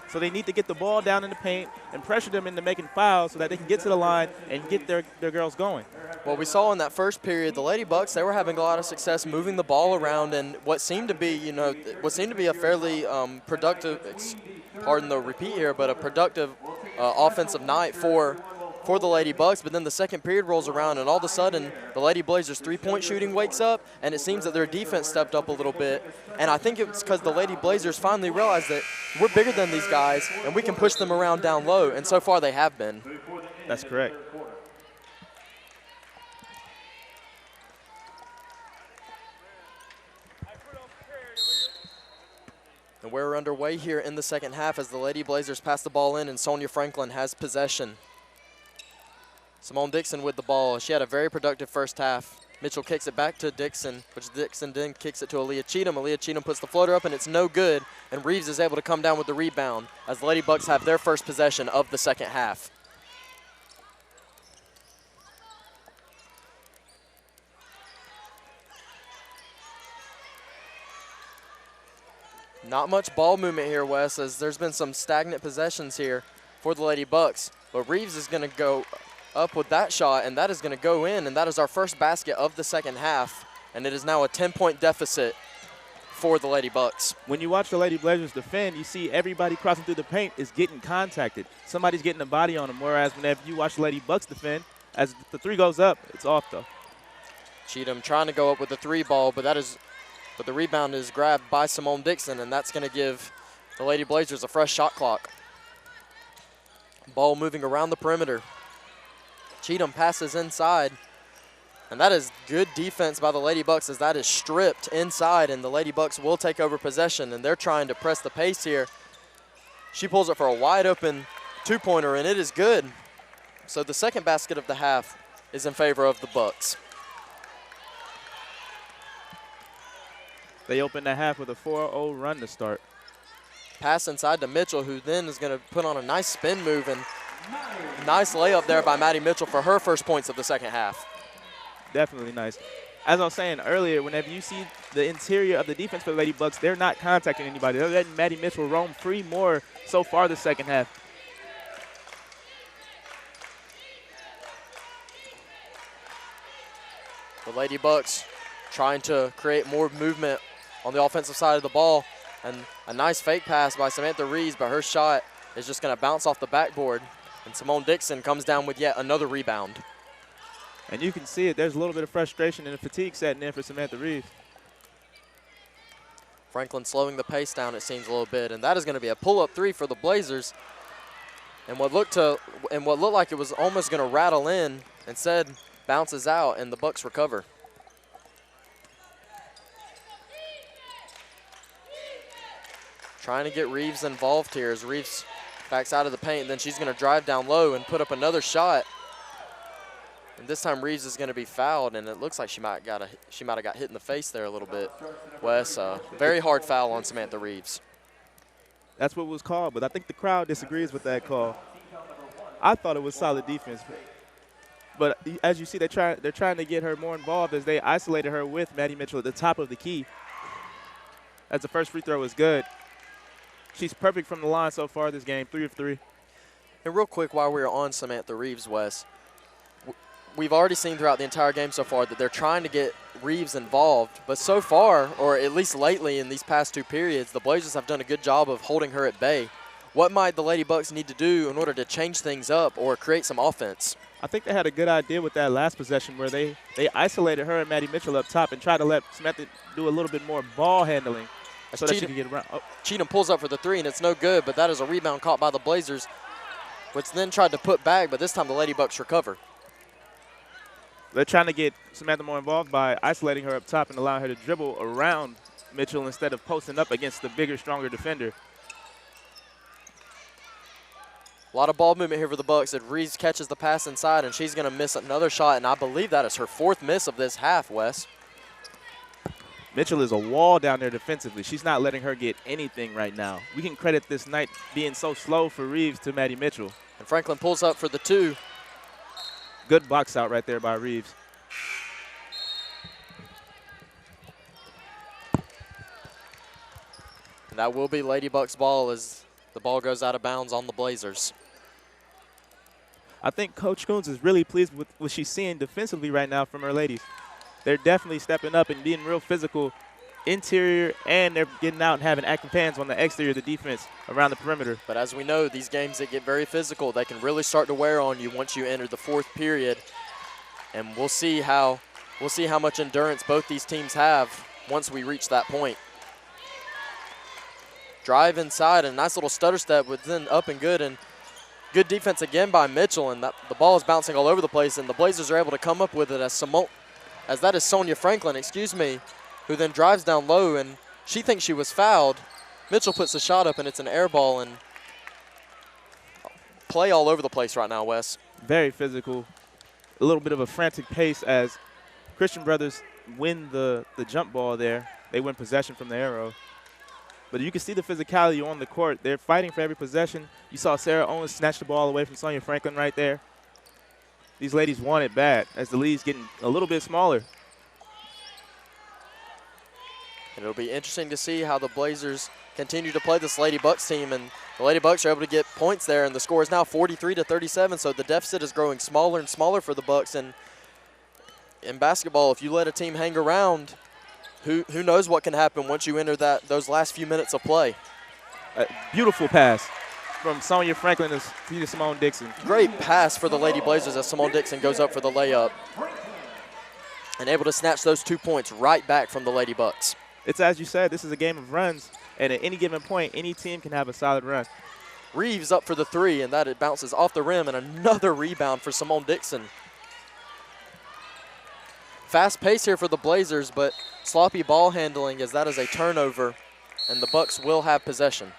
Speaker 7: So they need to get the ball down in the paint and pressure them into making fouls so that they can get to the line and get their girls going.
Speaker 9: Well, we saw in that first period, the Lady Bucks, they were having a lot of success moving the ball around, and what seemed to be, a fairly productive, pardon the repeat here, but a productive offensive night for the Lady Bucks. But then the second period rolls around, and all of a sudden, the Lady Blazers three-point shooting wakes up, and it seems that their defense stepped up a little bit. And I think it's because the Lady Blazers finally realized that we're bigger than these guys, and we can push them around down low, and so far they have been.
Speaker 7: That's correct.
Speaker 9: And we're underway here in the second half as the Lady Blazers pass the ball in, and Sonia Franklin has possession. Simone Dixon with the ball. She had a very productive first half. Mitchell kicks it back to Dixon, which Dixon then kicks it to Aaliyah Cheatham. Aaliyah Cheatham puts the floater up, and it's no good. And Reeves is able to come down with the rebound as the Lady Bucks have their first possession of the second half. Not much ball movement here, Wes, as there's been some stagnant possessions here for the Lady Bucks. But Reeves is going to go up with that shot, and that is going to go in, and that is our first basket of the second half. And it is now a 10-point deficit for the Lady Bucks.
Speaker 7: When you watch the Lady Blazers defend, you see everybody crossing through the paint is getting contacted. Somebody's getting a body on them, whereas whenever you watch the Lady Bucks defend, as the three goes up, it's off though.
Speaker 9: Cheatham trying to go up with the three ball, but the rebound is grabbed by Simone Dixon, and that's going to give the Lady Blazers a fresh shot clock. Ball moving around the perimeter. Cheatham passes inside, and that is good defense by the Lady Bucks as that is stripped inside, and the Lady Bucks will take over possession, and they're trying to press the pace here. She pulls it for a wide open two-pointer, and it is good. So the second basket of the half is in favor of the Bucks.
Speaker 7: They open the half with a 4-0 run to start.
Speaker 9: Pass inside to Mitchell, who then is going to put on a nice spin move, and nice layup there by Maddie Mitchell for her first points of the second half.
Speaker 7: Definitely nice. As I was saying earlier, whenever you see the interior of the defense for the Lady Bucks, they're not contacting anybody. They're letting Maddie Mitchell roam free more so far this second half.
Speaker 9: The Lady Bucks trying to create more movement on the offensive side of the ball, and a nice fake pass by Samantha Reeves, but her shot is just going to bounce off the backboard, and Simone Dixon comes down with yet another rebound.
Speaker 7: And you can see it. There's a little bit of frustration and fatigue setting in for Samantha Reeves.
Speaker 9: Franklin slowing the pace down, it seems, a little bit, and that is going to be a pull-up three for the Blazers. And what looked like it was almost going to rattle in, instead bounces out, and the Bucks recover. Trying to get Reeves involved here as Reeves backs out of the paint. Then she's going to drive down low and put up another shot. And this time Reeves is going to be fouled, and it looks like she might have got hit in the face there a little bit. Wes, very hard foul on Samantha Reeves.
Speaker 7: That's what was called, but I think the crowd disagrees with that call. I thought it was solid defense. But as you see, they're trying to get her more involved as they isolated her with Maddie Mitchell at the top of the key. As the first free throw was good. She's perfect from the line so far this game, 3 of 3.
Speaker 9: And real quick, while we're on Samantha Reeves, Wes, we've already seen throughout the entire game so far that they're trying to get Reeves involved. But so far, or at least lately in these past 2 periods, the Blazers have done a good job of holding her at bay. What might the Lady Bucks need to do in order to change things up or create some offense?
Speaker 7: I think they had a good idea with that last possession where they isolated her and Maddie Mitchell up top and tried to let Samantha do a little bit more ball handling so that she could get around. Oh.
Speaker 9: Cheatham pulls up for the 3, and it's no good, but that is a rebound caught by the Blazers, which then tried to put back, but this time the Lady Bucks recover.
Speaker 7: They're trying to get Samantha more involved by isolating her up top and allowing her to dribble around Mitchell instead of posting up against the bigger, stronger defender.
Speaker 9: A lot of ball movement here for the Bucks. If Reeves catches the pass inside, and she's going to miss another shot, and I believe that is her 4th miss of this half, Wes.
Speaker 7: Mitchell is a wall down there defensively. She's not letting her get anything right now. We can credit this night being so slow for Reeves to Maddie Mitchell.
Speaker 9: And Franklin pulls up for the 2.
Speaker 7: Good box out right there by Reeves.
Speaker 9: And that will be Lady Bucks ball as the ball goes out of bounds on the Blazers.
Speaker 7: I think Coach Coons is really pleased with what she's seeing defensively right now from her ladies. They're definitely stepping up and being real physical interior, and they're getting out and having active hands on the exterior of the defense around the perimeter.
Speaker 9: But as we know, these games that get very physical, they can really start to wear on you once you enter the 4th period. And we'll see how much endurance both these teams have once we reach that point. Drive inside, and a nice little stutter step, but then up and good, and good defense again by Mitchell, and the ball is bouncing all over the place, and the Blazers are able to come up with it as that is Sonia Franklin, who then drives down low, and she thinks she was fouled. Mitchell puts the shot up, and it's an air ball, and play all over the place right now, Wes.
Speaker 7: Very physical. A little bit of a frantic pace as Christian Brothers win the jump ball there. They win possession from the arrow. But you can see the physicality on the court. They're fighting for every possession. You saw Sarah Owens snatch the ball away from Sonia Franklin right there. These ladies want it bad as the lead's getting a little bit smaller.
Speaker 9: And it'll be interesting to see how the Blazers continue to play this Lady Bucks team, and the Lady Bucks are able to get points there, and the score is now 43-37, so the deficit is growing smaller and smaller for the Bucks. And in basketball, if you let a team hang around, who knows what can happen once you enter those last few minutes of play.
Speaker 7: A beautiful pass from Sonia Franklin to Simone Dixon.
Speaker 9: Great pass for the Lady Blazers as Simone Dixon goes up for the layup and able to snatch those 2 points right back from the Lady Bucks.
Speaker 7: It's as you said, this is a game of runs, and at any given point, any team can have a solid run.
Speaker 9: Reeves up for the 3, and it bounces off the rim, and another rebound for Simone Dixon. Fast pace here for the Blazers, but sloppy ball handling as that is a turnover, and the Bucks will have possession.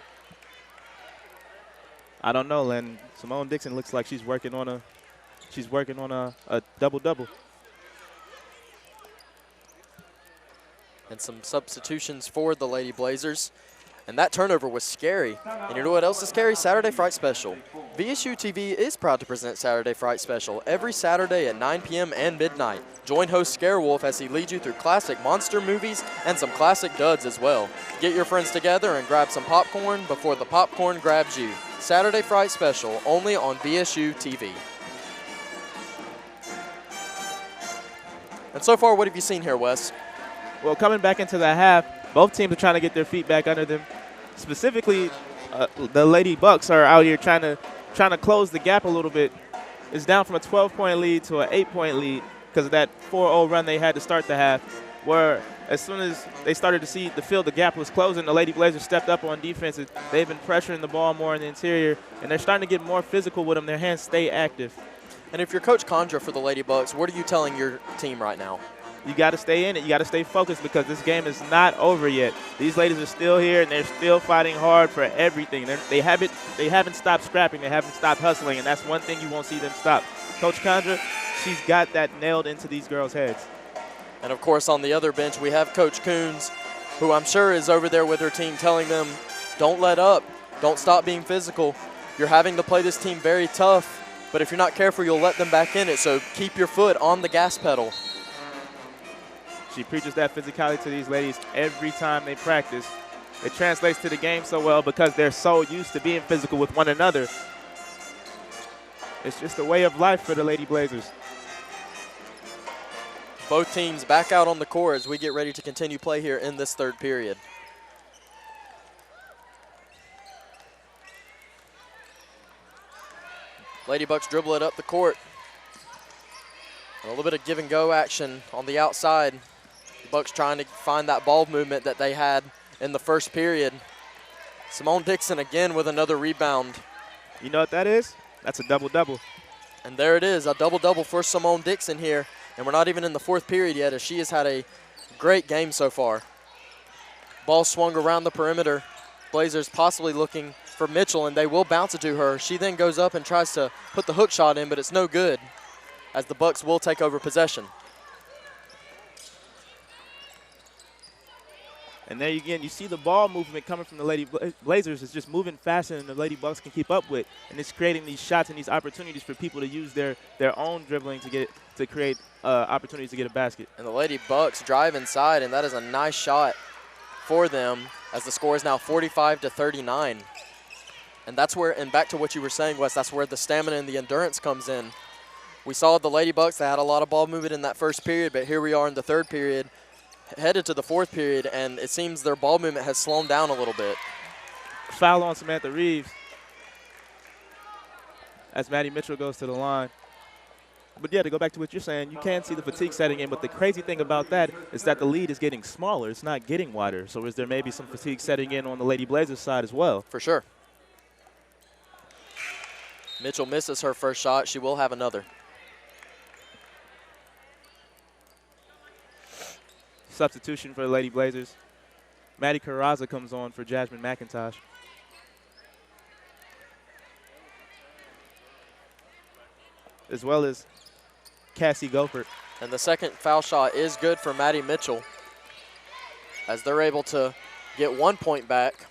Speaker 7: I don't know, Len. Simone Dixon looks like she's working on a double-double.
Speaker 9: And some substitutions for the Lady Blazers. And that turnover was scary. And you know what else is scary? Saturday Fright Special. VSU-TV is proud to present Saturday Fright Special every Saturday at 9 p.m. and midnight. Join host Scarewolf as he leads you through classic monster movies and some classic duds as well. Get your friends together and grab some popcorn before the popcorn grabs you. Saturday Fright Special, only on VSU-TV. And so far, what have you seen here, Wes?
Speaker 7: Well, coming back into the half, both teams are trying to get their feet back under them. Specifically, the Lady Bucks are out here trying to close the gap a little bit. It's down from a 12-point lead to an 8-point lead because of that 4-0 run they had to start the half, where as soon as they started to feel the gap was closing, the Lady Blazers stepped up on defense. They've been pressuring the ball more in the interior, and they're starting to get more physical with them. Their hands stay active.
Speaker 9: And if you're Coach Condra for the Lady Bucks, what are you telling your team right now?
Speaker 7: You got to stay in it. You got to stay focused because this game is not over yet. These ladies are still here, and they're still fighting hard for everything. They haven't stopped scrapping. They haven't stopped hustling, and that's one thing you won't see them stop. Coach Condra, she's got that nailed into these girls' heads.
Speaker 9: And, of course, on the other bench, we have Coach Coons, who I'm sure is over there with her team telling them, don't let up. Don't stop being physical. You're having to play this team very tough. but if you're not careful, you'll let them back in it, so keep your foot on the gas pedal.
Speaker 7: She preaches that physicality to these ladies every time they practice. It translates to the game so well because they're so used to being physical with one another. It's just a way of life for the Lady Blazers.
Speaker 9: Both teams back out on the court as we get ready to continue play here in this third period. Lady Bucks dribble it up the court. And a little bit of give and go action on the outside. The Bucks trying to find that ball movement that they had in the first period. Simone Dixon again with another rebound.
Speaker 7: You know what that is? That's a double-double.
Speaker 9: And there it is, a double-double for Simone Dixon here. And we're not even in the fourth period yet as she has had a great game so far. Ball swung around the perimeter. Blazers possibly looking for Mitchell, and they will bounce it to her. She then goes up and tries to put the hook shot in, but it's no good as the Bucks will take over possession.
Speaker 7: And there again, you see the ball movement coming from the Lady Blazers is just moving faster than the Lady Bucks can keep up with. And it's creating these shots and these opportunities for people to use their own dribbling to create opportunities to get a basket.
Speaker 9: And the Lady Bucks drive inside, and that is a nice shot for them as the score is now 45-39. And that's where, and back to what you were saying, Wes, that's where the stamina and the endurance comes in. We saw the Lady Bucks that had a lot of ball movement in that first period, but here we are in the third period, headed to the fourth period, and it seems their ball movement has slowed down a little bit.
Speaker 7: Foul on Samantha Reeves as Maddie Mitchell goes to the line. But yeah, to go back to what you're saying, you can see the fatigue setting in, but the crazy thing about that is that the lead is getting smaller. It's not getting wider. So is there maybe some fatigue setting in on the Lady Blazers side as well?
Speaker 9: For sure. Mitchell misses her first shot. She will have another.
Speaker 7: Substitution for the Lady Blazers. Maddie Carrazza comes on for Jasmine McIntosh. As well as Cassie Gopert.
Speaker 9: And the second foul shot is good for Maddie Mitchell as they're able to get 1 point back.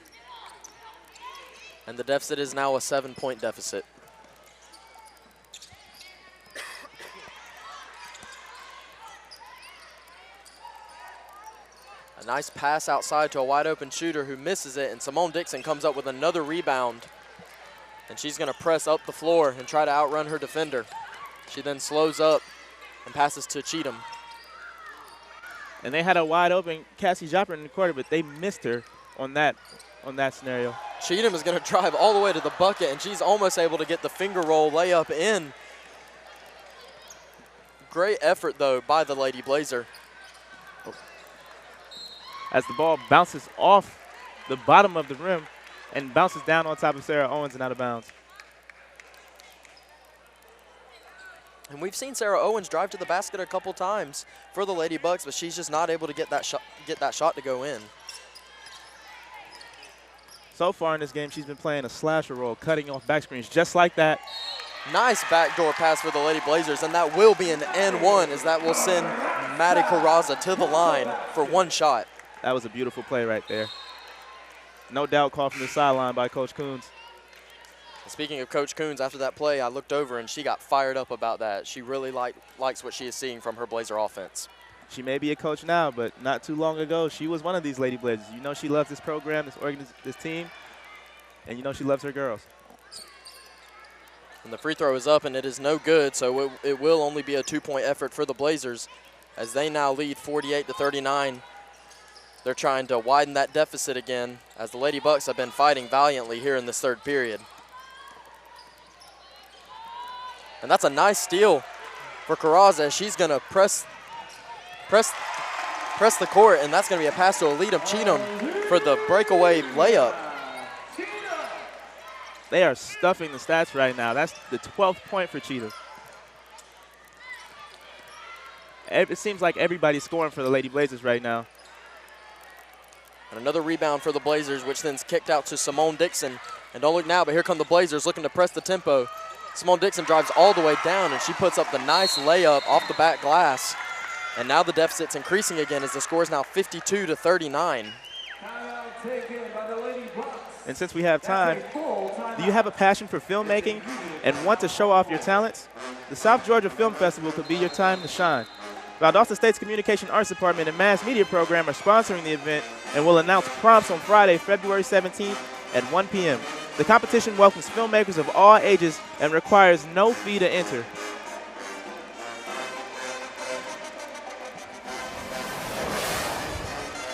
Speaker 9: And the deficit is now a 7-point deficit. A nice pass outside to a wide open shooter who misses it, and Simone Dixon comes up with another rebound. And she's gonna press up the floor and try to outrun her defender. She then slows up and passes to Cheatham.
Speaker 7: And they had a wide open Cassie Jopper in the quarter, but they missed her on that scenario.
Speaker 9: Cheatham is gonna drive all the way to the bucket, and she's almost able to get the finger roll layup in. Great effort though by the Lady Blazer.
Speaker 7: As the ball bounces off the bottom of the rim and bounces down on top of Sarah Owens and out of bounds.
Speaker 9: And we've seen Sarah Owens drive to the basket a couple times for the Lady Bucks, but she's just not able to get that shot to go in.
Speaker 7: So far in this game, she's been playing a slasher role, cutting off back screens just like that.
Speaker 9: Nice backdoor pass for the Lady Blazers, and that will be an N1 as that will send Maddie Carrazza to the line for one shot.
Speaker 7: That was a beautiful play right there. No doubt called from the sideline by Coach Coons.
Speaker 9: Speaking of Coach Coons, after that play, I looked over and she got fired up about that. She really likes what she is seeing from her Blazer offense.
Speaker 7: She may be a coach now, but not too long ago, she was one of these Lady Blazers. You know she loves this program, this team, and you know she loves her girls.
Speaker 9: And the free throw is up, and it is no good, so it will only be a 2-point effort for the Blazers as they now lead 48-39. They're trying to widen that deficit again as the Lady Bucks have been fighting valiantly here in this third period. And that's a nice steal for Carrazza. She's going to press the court, and that's going to be a pass to Alita Cheatham for the breakaway layup.
Speaker 7: They are stuffing the stats right now. That's the 12th point for Cheatham. It seems like everybody's scoring for the Lady Blazers right now.
Speaker 9: And another rebound for the Blazers, which then's kicked out to Simone Dixon. And don't look now, but here come the Blazers looking to press the tempo. Simone Dixon drives all the way down, and she puts up the nice layup off the back glass. And now the deficit's increasing again as the score is now 52-39.
Speaker 7: And since we have time, do you have a passion for filmmaking and want to show off your talents? The South Georgia Film Festival could be your time to shine. Valdosta State's Communication Arts Department and Mass Media Program are sponsoring the event and will announce prompts on Friday, February 17th at 1 p.m. The competition welcomes filmmakers of all ages and requires no fee to enter.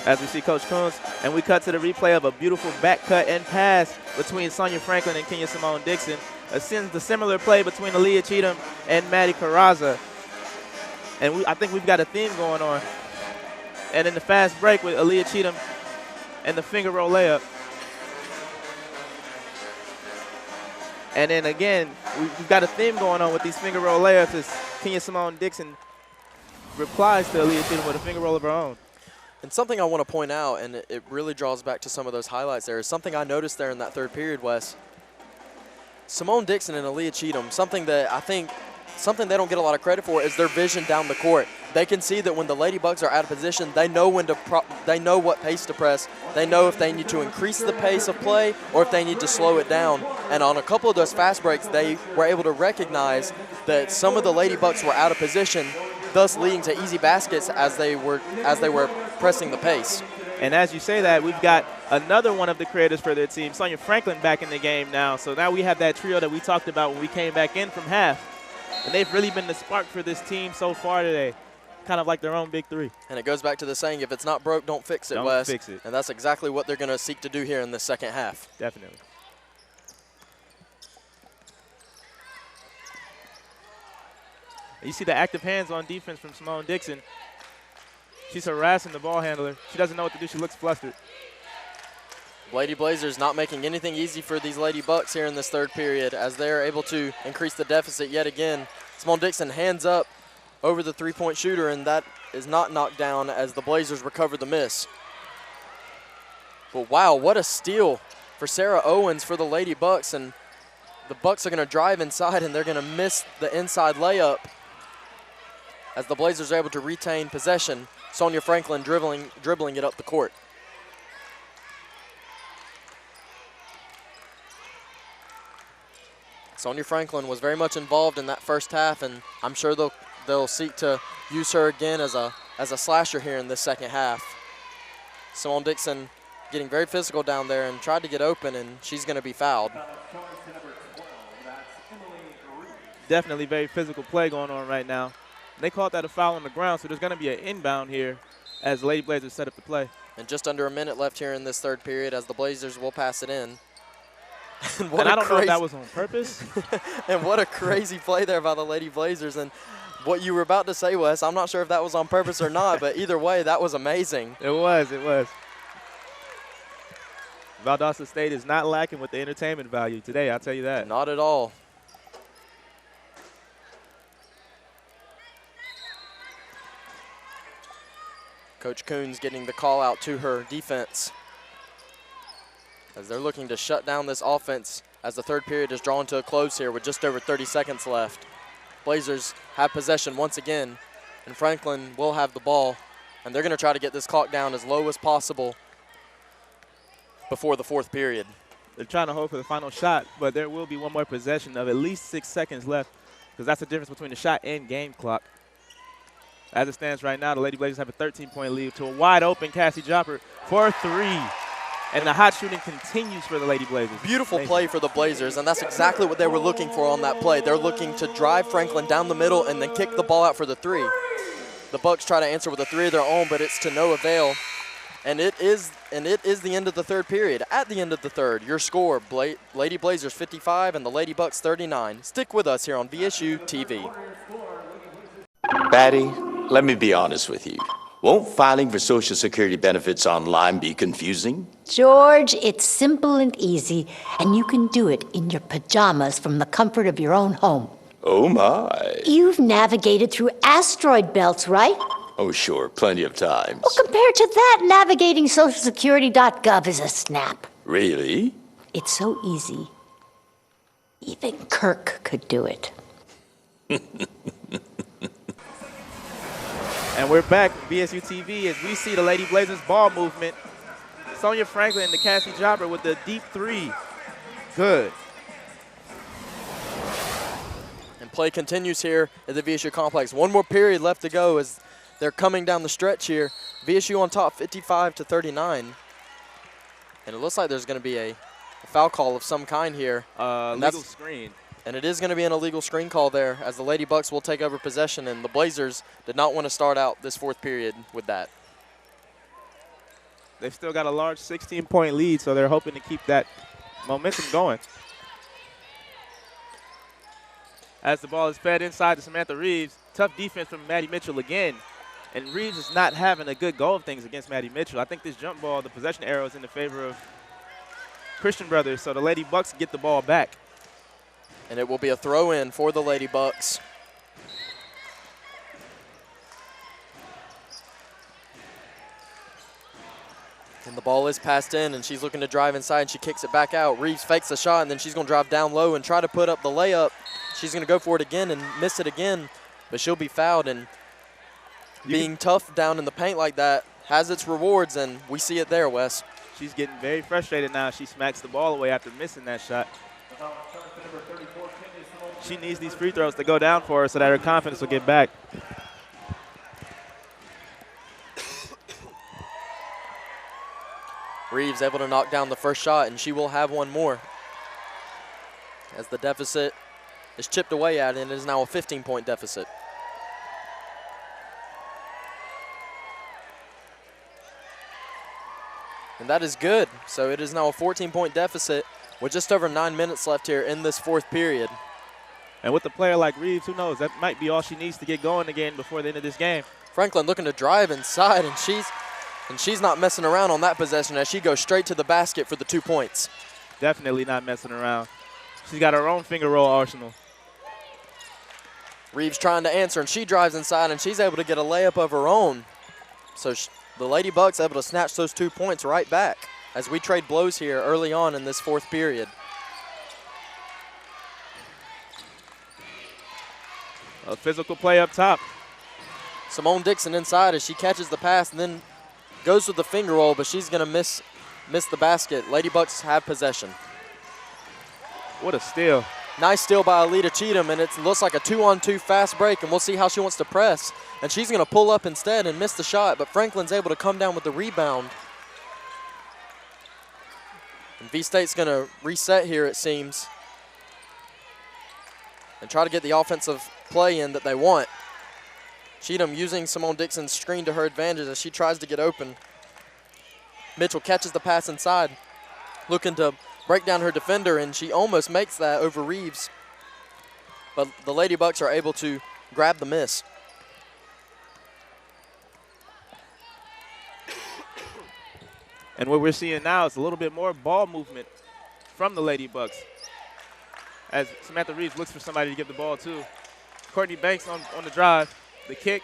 Speaker 7: As we see Coach Coons, and we cut to the replay of a beautiful back cut and pass between Sonia Franklin and Kenya Simone Dixon. The similar play between Aaliyah Cheatham and Maddie Carraza. And I think we've got a theme going on. And in the fast break with Aaliyah Cheatham and the finger roll layup. And then again, we've got a theme going on with these finger roll layups as Kenya Simone Dixon replies to Aaliyah Cheatham with a finger roll of her own.
Speaker 9: And something I want to point out, and it really draws back to some of those highlights there, is something I noticed there in that third period, Wes. Simone Dixon and Aaliyah Cheatham, something that I think, something they don't get a lot of credit for is their vision down the court. They can see that when the Lady Bugs are out of position, they know when to they know what pace to press. They know if they need to increase the pace of play or if they need to slow it down. And on a couple of those fast breaks, they were able to recognize that some of the Lady Bugs were out of position, thus leading to easy baskets as they were pressing the pace.
Speaker 7: And as you say that, we've got another one of the creators for their team, Sonia Franklin, back in the game now. So now we have that trio that we talked about when we came back in from half. And they've really been the spark for this team so far today. Kind of like their own big three.
Speaker 9: And it goes back to the saying, if it's not broke, don't fix it, Wes.
Speaker 7: Don't fix it.
Speaker 9: And that's exactly what they're going to seek to do here in the second half.
Speaker 7: Definitely. You see the active hands on defense from Simone Dixon. She's harassing the ball handler. She doesn't know what to do. She looks flustered.
Speaker 9: Lady Blazers not making anything easy for these Lady Bucks here in this third period as they're able to increase the deficit yet again. Simone Dixon hands up over the three-point shooter, and that is not knocked down as the Blazers recover the miss. But wow, what a steal for Sarah Owens for the Lady Bucks, and the Bucks are going to drive inside and they're going to miss the inside layup as the Blazers are able to retain possession. Sonia Franklin dribbling it up the court. Sonia Franklin was very much involved in that first half, and I'm sure they'll seek to use her again as a slasher here in this second half. Simone Dixon getting very physical down there and tried to get open, and she's going to be fouled.
Speaker 7: Definitely very physical play going on right now. They called that a foul on the ground, so there's going to be an inbound here as the Lady Blazers set up the play.
Speaker 9: And just under a minute left here in this third period as the Blazers will pass it in.
Speaker 7: And I don't know if that was on purpose.
Speaker 9: And what a crazy play there by the Lady Blazers. And what you were about to say, Wes, I'm not sure if that was on purpose or not, but either way, that was amazing.
Speaker 7: It was. Valdosta State is not lacking with the entertainment value today, I'll tell you that.
Speaker 9: Not at all. Coach Coons getting the call out to her defense as they're looking to shut down this offense as the third period is drawn to a close here with just over 30 seconds left. Blazers have possession once again, and Franklin will have the ball, and they're going to try to get this clock down as low as possible before the fourth period.
Speaker 7: They're trying to hold for the final shot, but there will be one more possession of at least 6 seconds left because that's the difference between the shot and game clock. As it stands right now, the Lady Blazers have a 13-point lead to a wide-open Cassie Jopper for three. And the hot shooting continues for the Lady Blazers.
Speaker 9: Beautiful play for the Blazers, and that's exactly what they were looking for on that play. They're looking to drive Franklin down the middle and then kick the ball out for the three. The Bucks try to answer with a three of their own, but it's to no avail. And it is the end of the third period. At the end of the third, your score, Lady Blazers 55 and the Lady Bucks 39. Stick with us here on VSU-TV.
Speaker 15: Patty, let me be honest with you. Won't filing for Social Security benefits online be confusing?
Speaker 16: George, it's simple and easy, and you can do it in your pajamas from the comfort of your own home.
Speaker 15: Oh, my.
Speaker 16: You've navigated through asteroid belts, right?
Speaker 15: Oh, sure, plenty of times.
Speaker 16: Well, compared to that, navigating socialsecurity.gov is a snap.
Speaker 15: Really?
Speaker 16: It's so easy. Even Kirk could do it.
Speaker 7: And we're back, VSU-TV, as we see the Lady Blazers ball movement. Sonia Franklin and the Cassie Jobber with the deep three. Good.
Speaker 9: And play continues here at the VSU complex. One more period left to go as they're coming down the stretch here. VSU on top 55-39. And it looks like there's going to be a foul call of some kind here.
Speaker 7: Legal screen.
Speaker 9: And it is going to be an illegal screen call there as the Lady Bucks will take over possession, and the Blazers did not want to start out this fourth period with that.
Speaker 7: They've still got a large 16-point lead, so they're hoping to keep that momentum going. As the ball is fed inside to Samantha Reeves, tough defense from Maddie Mitchell again. And Reeves is not having a good go of things against Maddie Mitchell. I think this jump ball, the possession arrow, is in the favor of Christian Brothers, so the Lady Bucks get the ball back.
Speaker 9: And it will be a throw-in for the Lady Bucks. And the ball is passed in, and she's looking to drive inside, and she kicks it back out. Reeves fakes the shot, and then she's going to drive down low and try to put up the layup. She's going to go for it again and miss it again, but she'll be fouled. And being tough down in the paint like that has its rewards, and we see it there, Wes.
Speaker 7: She's getting very frustrated now. She smacks the ball away after missing that shot. She needs these free throws to go down for her so that her confidence will get back.
Speaker 9: Reeves able to knock down the first shot, and she will have one more as the deficit is chipped away at, and it is now a 15-point deficit. And that is good. So it is now a 14-point deficit with just over 9 minutes left here in this fourth period.
Speaker 7: And with a player like Reeves, who knows, that might be all she needs to get going again before the end of this game.
Speaker 9: Franklin looking to drive inside, and she's not messing around on that possession as she goes straight to the basket for the 2 points.
Speaker 7: Definitely not messing around. She's got her own finger roll arsenal.
Speaker 9: Reeves trying to answer, and she drives inside, and she's able to get a layup of her own. So the Lady Bucks able to snatch those 2 points right back as we trade blows here early on in this fourth period.
Speaker 7: A physical play up top.
Speaker 9: Simone Dixon inside as she catches the pass and then goes with the finger roll, but she's going to miss the basket. Lady Bucks have possession.
Speaker 7: What a steal.
Speaker 9: Nice steal by Alita Cheatham, and it looks like a 2-on-2 fast break, and we'll see how she wants to press. And she's going to pull up instead and miss the shot, but Franklin's able to come down with the rebound. And V-State's going to reset here, it seems, and try to get the offensive play in that they want. Cheatham using Simone Dixon's screen to her advantage as she tries to get open. Mitchell catches the pass inside, looking to break down her defender, and she almost makes that over Reeves. But the Lady Bucks are able to grab the miss.
Speaker 7: And what we're seeing now is a little bit more ball movement from the Lady Bucks as Samantha Reeves looks for somebody to give the ball to. Courtney Banks on the drive, the kick.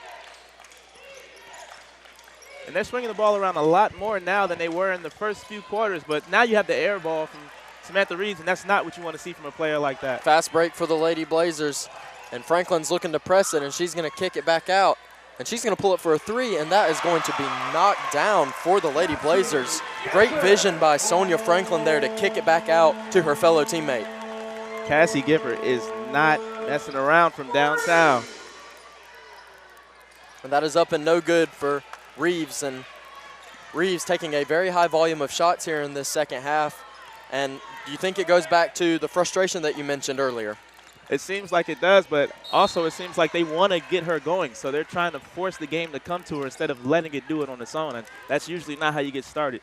Speaker 7: And they're swinging the ball around a lot more now than they were in the first few quarters, but now you have the air ball from Samantha Reeves, and that's not what you want to see from a player like that.
Speaker 9: Fast break for the Lady Blazers, and Franklin's looking to press it, and she's going to kick it back out. And she's going to pull it for a 3, and that is going to be knocked down for the Lady Blazers. Great vision by Sonia Franklin there to kick it back out to her fellow teammate.
Speaker 7: Cassie Gifford is not messing around from downtown.
Speaker 9: And that is up and no good for Reeves, and Reeves taking a very high volume of shots here in this second half. And do you think it goes back to the frustration that you mentioned earlier?
Speaker 7: It seems like it does, but also it seems like they want to get her going. So they're trying to force the game to come to her instead of letting it do it on its own. And that's usually not how you get started.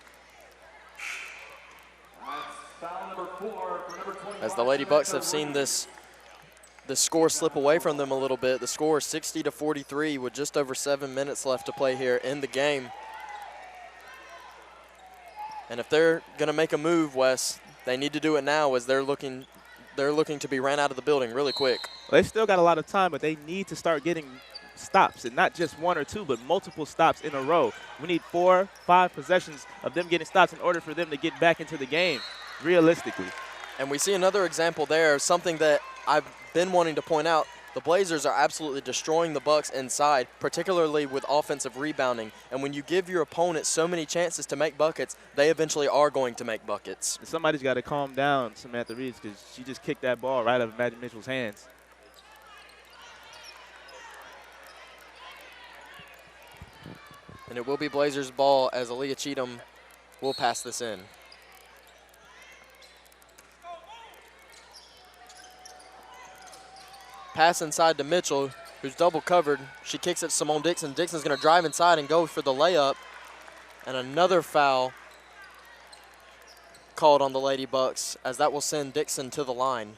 Speaker 9: As the Lady Bucks have seen the score slip away from them a little bit. The score is 60-43 with just over 7 minutes left to play here in the game. And if they're going to make a move, Wes, they need to do it now as they're looking to be ran out of the building really quick.
Speaker 7: Well, they've still got a lot of time, but they need to start getting stops, and not just 1 or 2, but multiple stops in a row. We need 4, 5 possessions of them getting stops in order for them to get back into the game, realistically.
Speaker 9: And we see another example there, something that I've been wanting to point out. The Blazers are absolutely destroying the Bucks inside, particularly with offensive rebounding. And when you give your opponent so many chances to make buckets, they eventually are going to make buckets.
Speaker 7: Somebody's got to calm down Samantha Reeves because she just kicked that ball right out of Maddie Mitchell's hands.
Speaker 9: And it will be Blazers' ball as Aaliyah Cheatham will pass this in. Pass inside to Mitchell, who's double covered. She kicks it to Simone Dixon. Dixon's going to drive inside and go for the layup. And another foul called on the Lady Bucks, as that will send Dixon to the line.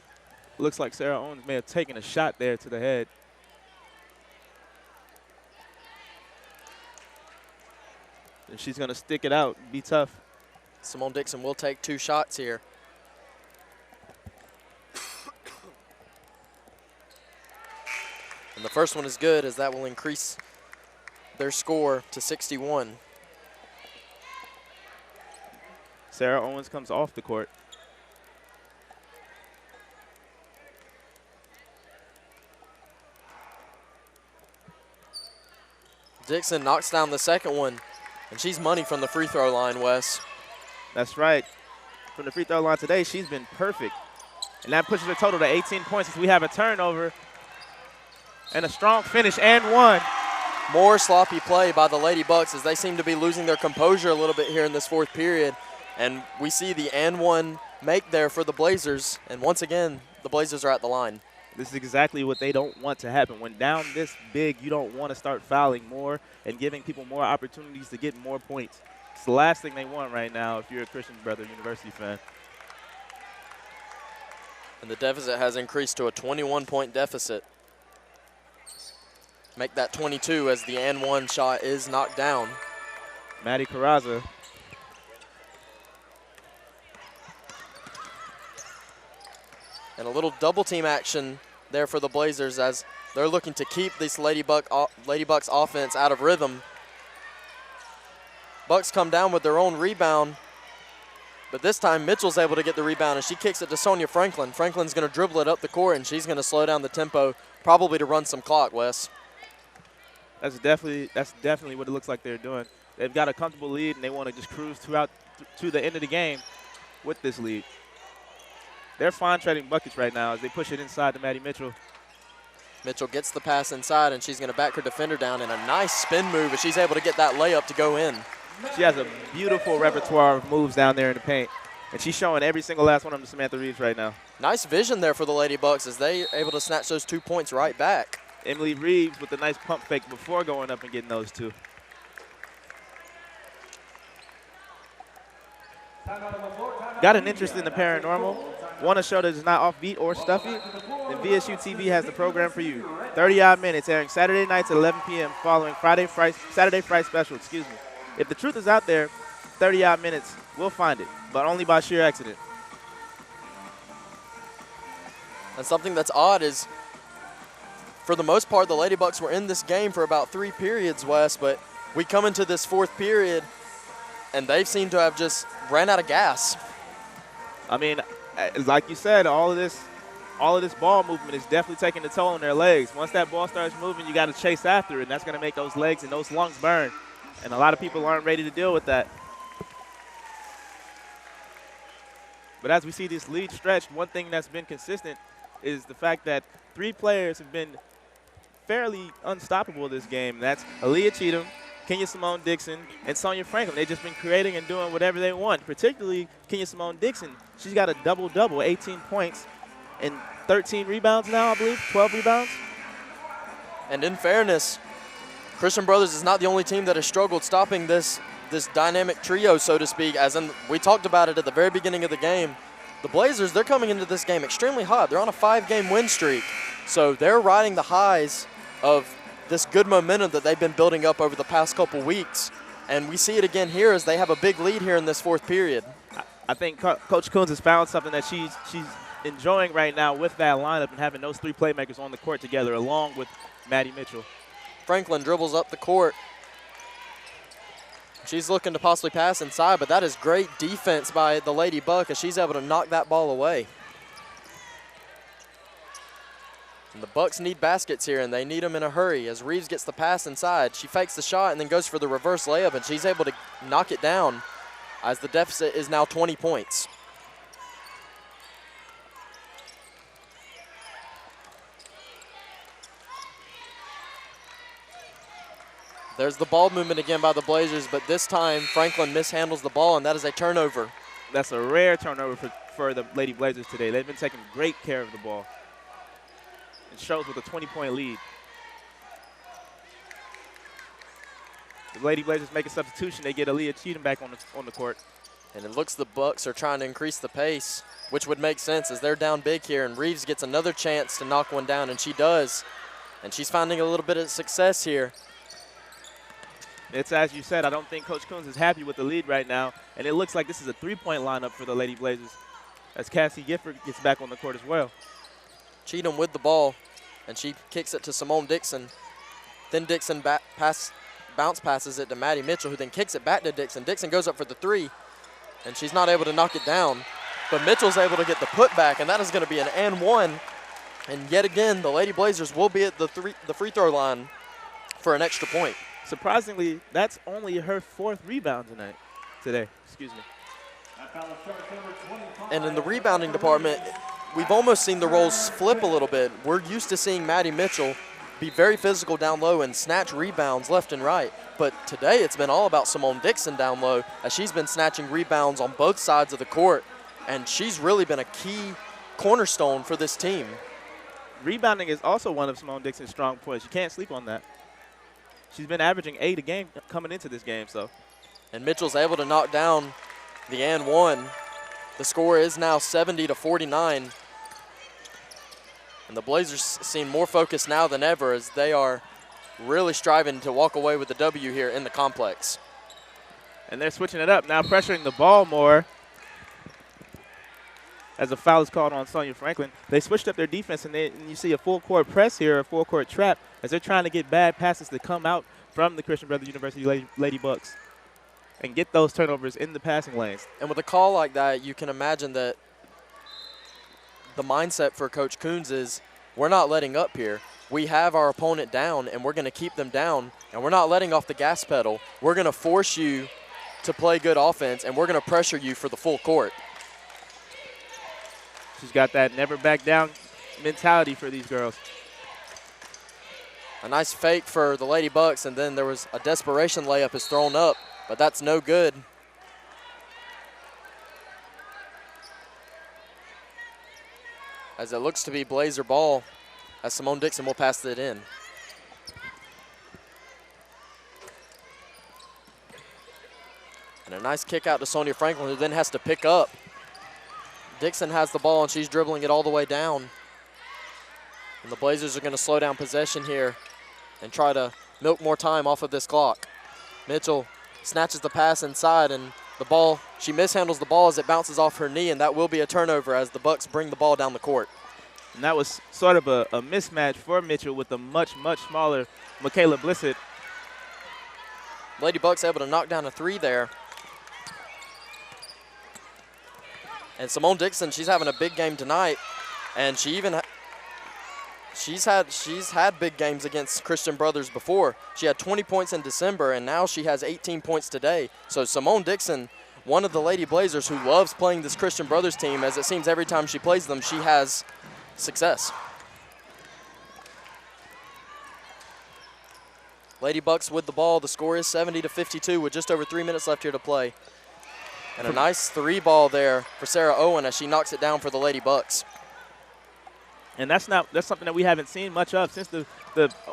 Speaker 7: Looks like Sarah Owens may have taken a shot there to the head. And she's going to stick it out, be tough.
Speaker 9: Simone Dixon will take 2 shots here. And the first one is good, as that will increase their score to 61.
Speaker 7: Sarah Owens comes off the court.
Speaker 9: Dixon knocks down the second one, and she's money from the free throw line, Wes.
Speaker 7: That's right. From the free throw line today, she's been perfect. And that pushes her total to 18 points as we have a turnover. And a strong finish and one.
Speaker 9: More sloppy play by the Lady Bucks as they seem to be losing their composure a little bit here in this 4th period. And we see the and one make there for the Blazers. And once again, the Blazers are at the line.
Speaker 7: This is exactly what they don't want to happen. When down this big, you don't want to start fouling more and giving people more opportunities to get more points. It's the last thing they want right now if you're a Christian Brothers University fan.
Speaker 9: And the deficit has increased to a 21-point deficit. Make that 22 as the and one shot is knocked down.
Speaker 7: Maddie Carraza.
Speaker 9: And a little double team action there for the Blazers as they're looking to keep this Lady Bucks offense out of rhythm. Bucks come down with their own rebound, but this time Mitchell's able to get the rebound, and she kicks it to Sonia Franklin. Franklin's going to dribble it up the court, and she's going to slow down the tempo, probably to run some clock, Wes.
Speaker 7: That's definitely what it looks like they're doing. They've got a comfortable lead, and they want to just cruise throughout to the end of the game with this lead. They're fine trading buckets right now as they push it inside to Maddie Mitchell.
Speaker 9: Mitchell gets the pass inside, and she's going to back her defender down in a nice spin move, and she's able to get that layup to go in.
Speaker 7: She has a beautiful repertoire of moves down there in the paint, and she's showing every single last one of them to Samantha Reeves right now.
Speaker 9: Nice vision there for the Lady Bucks as they able to snatch those 2 points right back.
Speaker 7: Emily Reeves with a nice pump fake before going up and getting those 2. Got an interest in the paranormal? Want a show that is not offbeat or stuffy? Then VSU-TV has the program for you. 30-odd minutes airing Saturday nights at 11 p.m. following Saturday Fright Special, excuse me. If the truth is out there, 30-odd minutes, we'll find it, but only by sheer accident.
Speaker 9: And something that's odd is, for the most part, the Lady Bucks were in this game for about 3 periods, Wes, but we come into this 4th period, and they seem to have just ran out of gas.
Speaker 7: I mean, like you said, all of this ball movement is definitely taking a toll on their legs. Once that ball starts moving, you got to chase after it, and that's going to make those legs and those lungs burn. And a lot of people aren't ready to deal with that. But as we see this lead stretched, one thing that's been consistent is the fact that 3 players have been fairly unstoppable this game. That's Aaliyah Cheatham, Kenya Simone Dixon, and Sonia Franklin. They've just been creating and doing whatever they want, particularly Kenya Simone Dixon. She's got a double-double, 18 points and 13 rebounds now, I believe, 12 rebounds.
Speaker 9: And in fairness, Christian Brothers is not the only team that has struggled stopping this dynamic trio, so to speak, as in we talked about it at the very beginning of the game. The Blazers, they're coming into this game extremely hot. They're on a 5-game win streak, so they're riding the highs of this good momentum that they've been building up over the past couple weeks. And we see it again here as they have a big lead here in this 4th period.
Speaker 7: I think Coach Coons has found something that she's enjoying right now with that lineup and having those 3 playmakers on the court together along with Maddie Mitchell.
Speaker 9: Franklin dribbles up the court. She's looking to possibly pass inside, but that is great defense by the Lady Buck as she's able to knock that ball away. And the Bucks need baskets here, and they need them in a hurry as Reeves gets the pass inside. She fakes the shot and then goes for the reverse layup, and she's able to knock it down as the deficit is now 20 points. There's the ball movement again by the Blazers, but this time Franklin mishandles the ball, and that is a turnover.
Speaker 7: That's a rare turnover for the Lady Blazers today. They've been taking great care of the ball. It shows with a 20-point lead. The Lady Blazers make a substitution. They get Aaliyah Cheatham back on the court.
Speaker 9: And it looks the Bucks are trying to increase the pace, which would make sense as they're down big here, and Reeves gets another chance to knock one down, and she does. And she's finding a little bit of success here.
Speaker 7: It's as you said, I don't think Coach Coons is happy with the lead right now, and it looks like this is a three-point lineup for the Lady Blazers as Cassie Gifford gets back on the court as well.
Speaker 9: Cheatham with the ball, and she kicks it to Simone Dixon. Then Dixon bounce passes it to Maddie Mitchell, who then kicks it back to Dixon. Dixon goes up for the three, and she's not able to knock it down. But Mitchell's able to get the putback, and that is going to be an and one. And yet again, the Lady Blazers will be at the free throw line for an extra point.
Speaker 7: Surprisingly, that's only her fourth rebound today. Excuse me.
Speaker 9: And in the rebounding department, we've almost seen the roles flip a little bit. We're used to seeing Maddie Mitchell be very physical down low and snatch rebounds left and right. But today it's been all about Simone Dixon down low as she's been snatching rebounds on both sides of the court. And she's really been a key cornerstone for this team.
Speaker 7: Rebounding is also one of Simone Dixon's strong points. You can't sleep on that. She's been averaging 8 a game coming into this game.
Speaker 9: And Mitchell's able to knock down the and one. The score is now 70-49. And the Blazers seem more focused now than ever as they are really striving to walk away with the W here in the complex.
Speaker 7: And they're switching it up now, pressuring the ball more as a foul is called on Sonia Franklin. They switched up their defense, and you see a full court press here, a full court trap, as they're trying to get bad passes to come out from the Christian Brothers University Lady Bucks and get those turnovers in the passing lanes.
Speaker 9: And with a call like that, you can imagine that the mindset for Coach Coons is we're not letting up here. We have our opponent down, and we're going to keep them down, and we're not letting off the gas pedal. We're going to force you to play good offense, and we're going to pressure you for the full court.
Speaker 7: She's got that never back down mentality for these girls.
Speaker 9: A nice fake for the Lady Bucks, and then there was a desperation layup is thrown up, but that's no good. As it looks to be Blazer ball, as Simone Dixon will pass it in. And a nice kick out to Sonia Franklin, who then has to pick up. Dixon has the ball, and she's dribbling it all the way down. And the Blazers are going to slow down possession here and try to milk more time off of this clock. Mitchell snatches the pass inside, and the ball, she mishandles the ball as it bounces off her knee, and that will be a turnover as the Bucks bring the ball down the court.
Speaker 7: And that was sort of a mismatch for Mitchell with the much, much smaller Michaela Blissett.
Speaker 9: Lady Bucks able to knock down a three there. And Simone Dixon, she's having a big game tonight, and she even she's had big games against Christian Brothers before. She had 20 points in December, and now she has 18 points today. So Simone Dixon, one of the Lady Blazers who loves playing this Christian Brothers team, as it seems every time she plays them, she has success. Lady Bucks with the ball. The score is 70-52 with just over 3 minutes left here to play. And a nice three ball there for Sarah Owen as she knocks it down for the Lady Bucks.
Speaker 7: And that's something that we haven't seen much of since the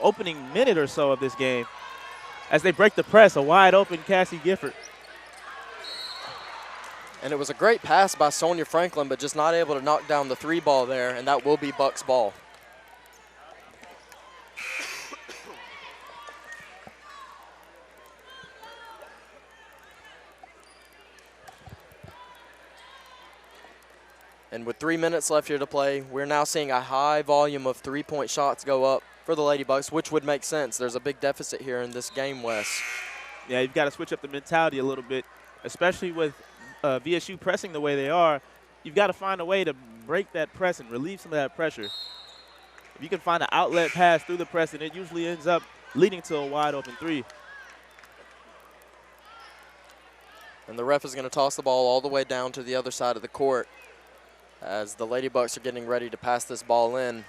Speaker 7: opening minute or so of this game. As they break the press, a wide open Cassie Gifford.
Speaker 9: And it was a great pass by Sonia Franklin, but just not able to knock down the three ball there, and that will be Bucks ball. And with 3 minutes left here to play, we're now seeing a high volume of three-point shots go up for the Lady Bucks, which would make sense. There's a big deficit here in this game, Wes.
Speaker 7: Yeah, you've got to switch up the mentality a little bit, especially with VSU pressing the way they are. You've got to find a way to break that press and relieve some of that pressure. If you can find an outlet pass through the press, and it usually ends up leading to a wide open three.
Speaker 9: And the ref is going to toss the ball all the way down to the other side of the court as the Lady Bucks are getting ready to pass this ball in.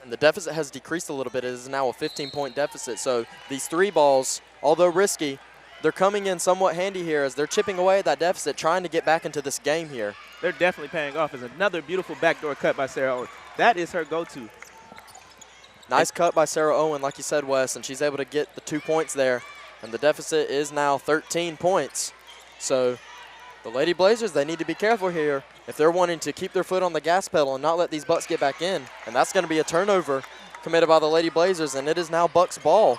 Speaker 9: And the deficit has decreased a little bit. It is now a 15-point deficit. So these 3 balls, although risky, they're coming in somewhat handy here as they're chipping away at that deficit, trying to get back into this game here.
Speaker 7: They're definitely paying off. As another beautiful backdoor cut by Sarah Owen. That is her go-to.
Speaker 9: Nice cut by Sarah Owen, like you said, Wes, and she's able to get the 2 points there. And the deficit is now 13 points. So the Lady Blazers, they need to be careful here if they're wanting to keep their foot on the gas pedal and not let these Bucks get back in. And that's going to be a turnover committed by the Lady Blazers, and it is now Bucks ball.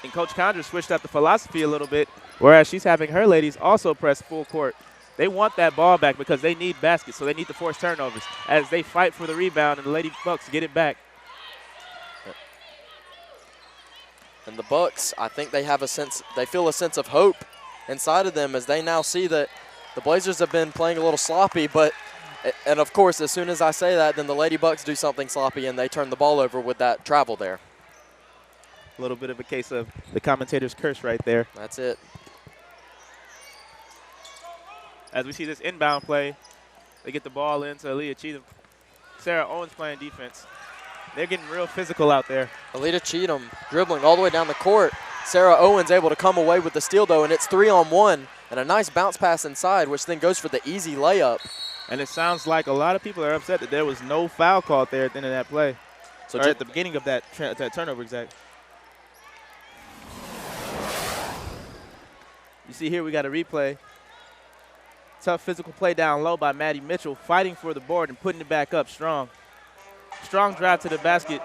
Speaker 7: And Coach Condra switched up the philosophy a little bit, whereas she's having her ladies also press full court. They want that ball back because they need baskets, so they need to force turnovers as they fight for the rebound and the Lady Bucks get it back.
Speaker 9: And the Bucks, I think they feel a sense of hope inside of them as they now see that the Blazers have been playing a little sloppy, and of course, as soon as I say that, then the Lady Bucks do something sloppy and they turn the ball over with that travel there.
Speaker 7: A little bit of a case of the commentator's curse right there.
Speaker 9: That's it.
Speaker 7: As we see this inbound play, they get the ball into Aaliyah Cheatham. Sarah Owens playing defense. They're getting real physical out there.
Speaker 9: Aaliyah Cheatham dribbling all the way down the court. Sarah Owens able to come away with the steal, though, and it's 3-on-1. And a nice bounce pass inside, which then goes for the easy layup.
Speaker 7: And it sounds like a lot of people are upset that there was no foul called there at the end of that play. So at the beginning of that turnover, exactly. You see here we got a replay. Tough physical play down low by Maddie Mitchell, fighting for the board and putting it back up strong. Strong drive to the basket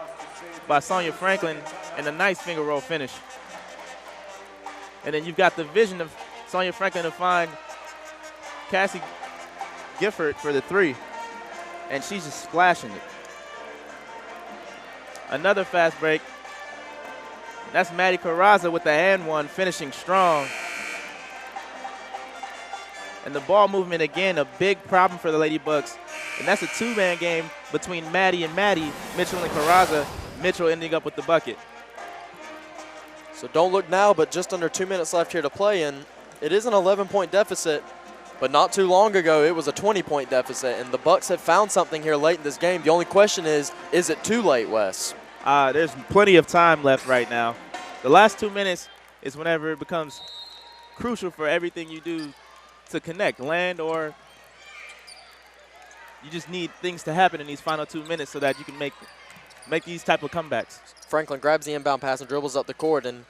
Speaker 7: by Sonia Franklin and a nice finger roll finish. And then you've got the vision of Sonia Franklin to find Cassie Gifford for the 3. And she's just splashing it. Another fast break. That's Maddie Carraza with the and 1, finishing strong. And the ball movement, again, a big problem for the Lady Bucks. And that's a 2-man game between Maddie and Maddie, Mitchell and Carraza. Mitchell ending up with the bucket.
Speaker 9: So don't look now, but just under 2 minutes left here to play. And it is an 11-point deficit, but not too long ago it was a 20-point deficit. And the Bucks have found something here late in this game. The only question is it too late, Wes?
Speaker 7: There's plenty of time left right now. The last 2 minutes is whenever it becomes crucial for everything you do to connect, land, or you just need things to happen in these final 2 minutes so that you can make these type of comebacks.
Speaker 9: Franklin grabs the inbound pass and dribbles up the court, and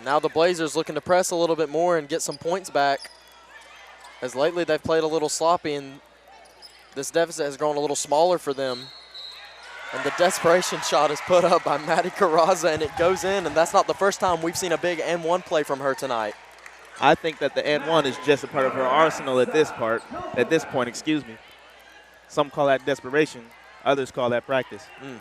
Speaker 9: now the Blazers looking to press a little bit more and get some points back, as lately they've played a little sloppy and this deficit has grown a little smaller for them. And the desperation shot is put up by Maddie Carraza, and it goes in, and that's not the first time we've seen a big and 1 play from her tonight.
Speaker 7: I think that the and 1 is just a part of her arsenal at this point, excuse me. Some call that desperation, others call that practice.
Speaker 9: And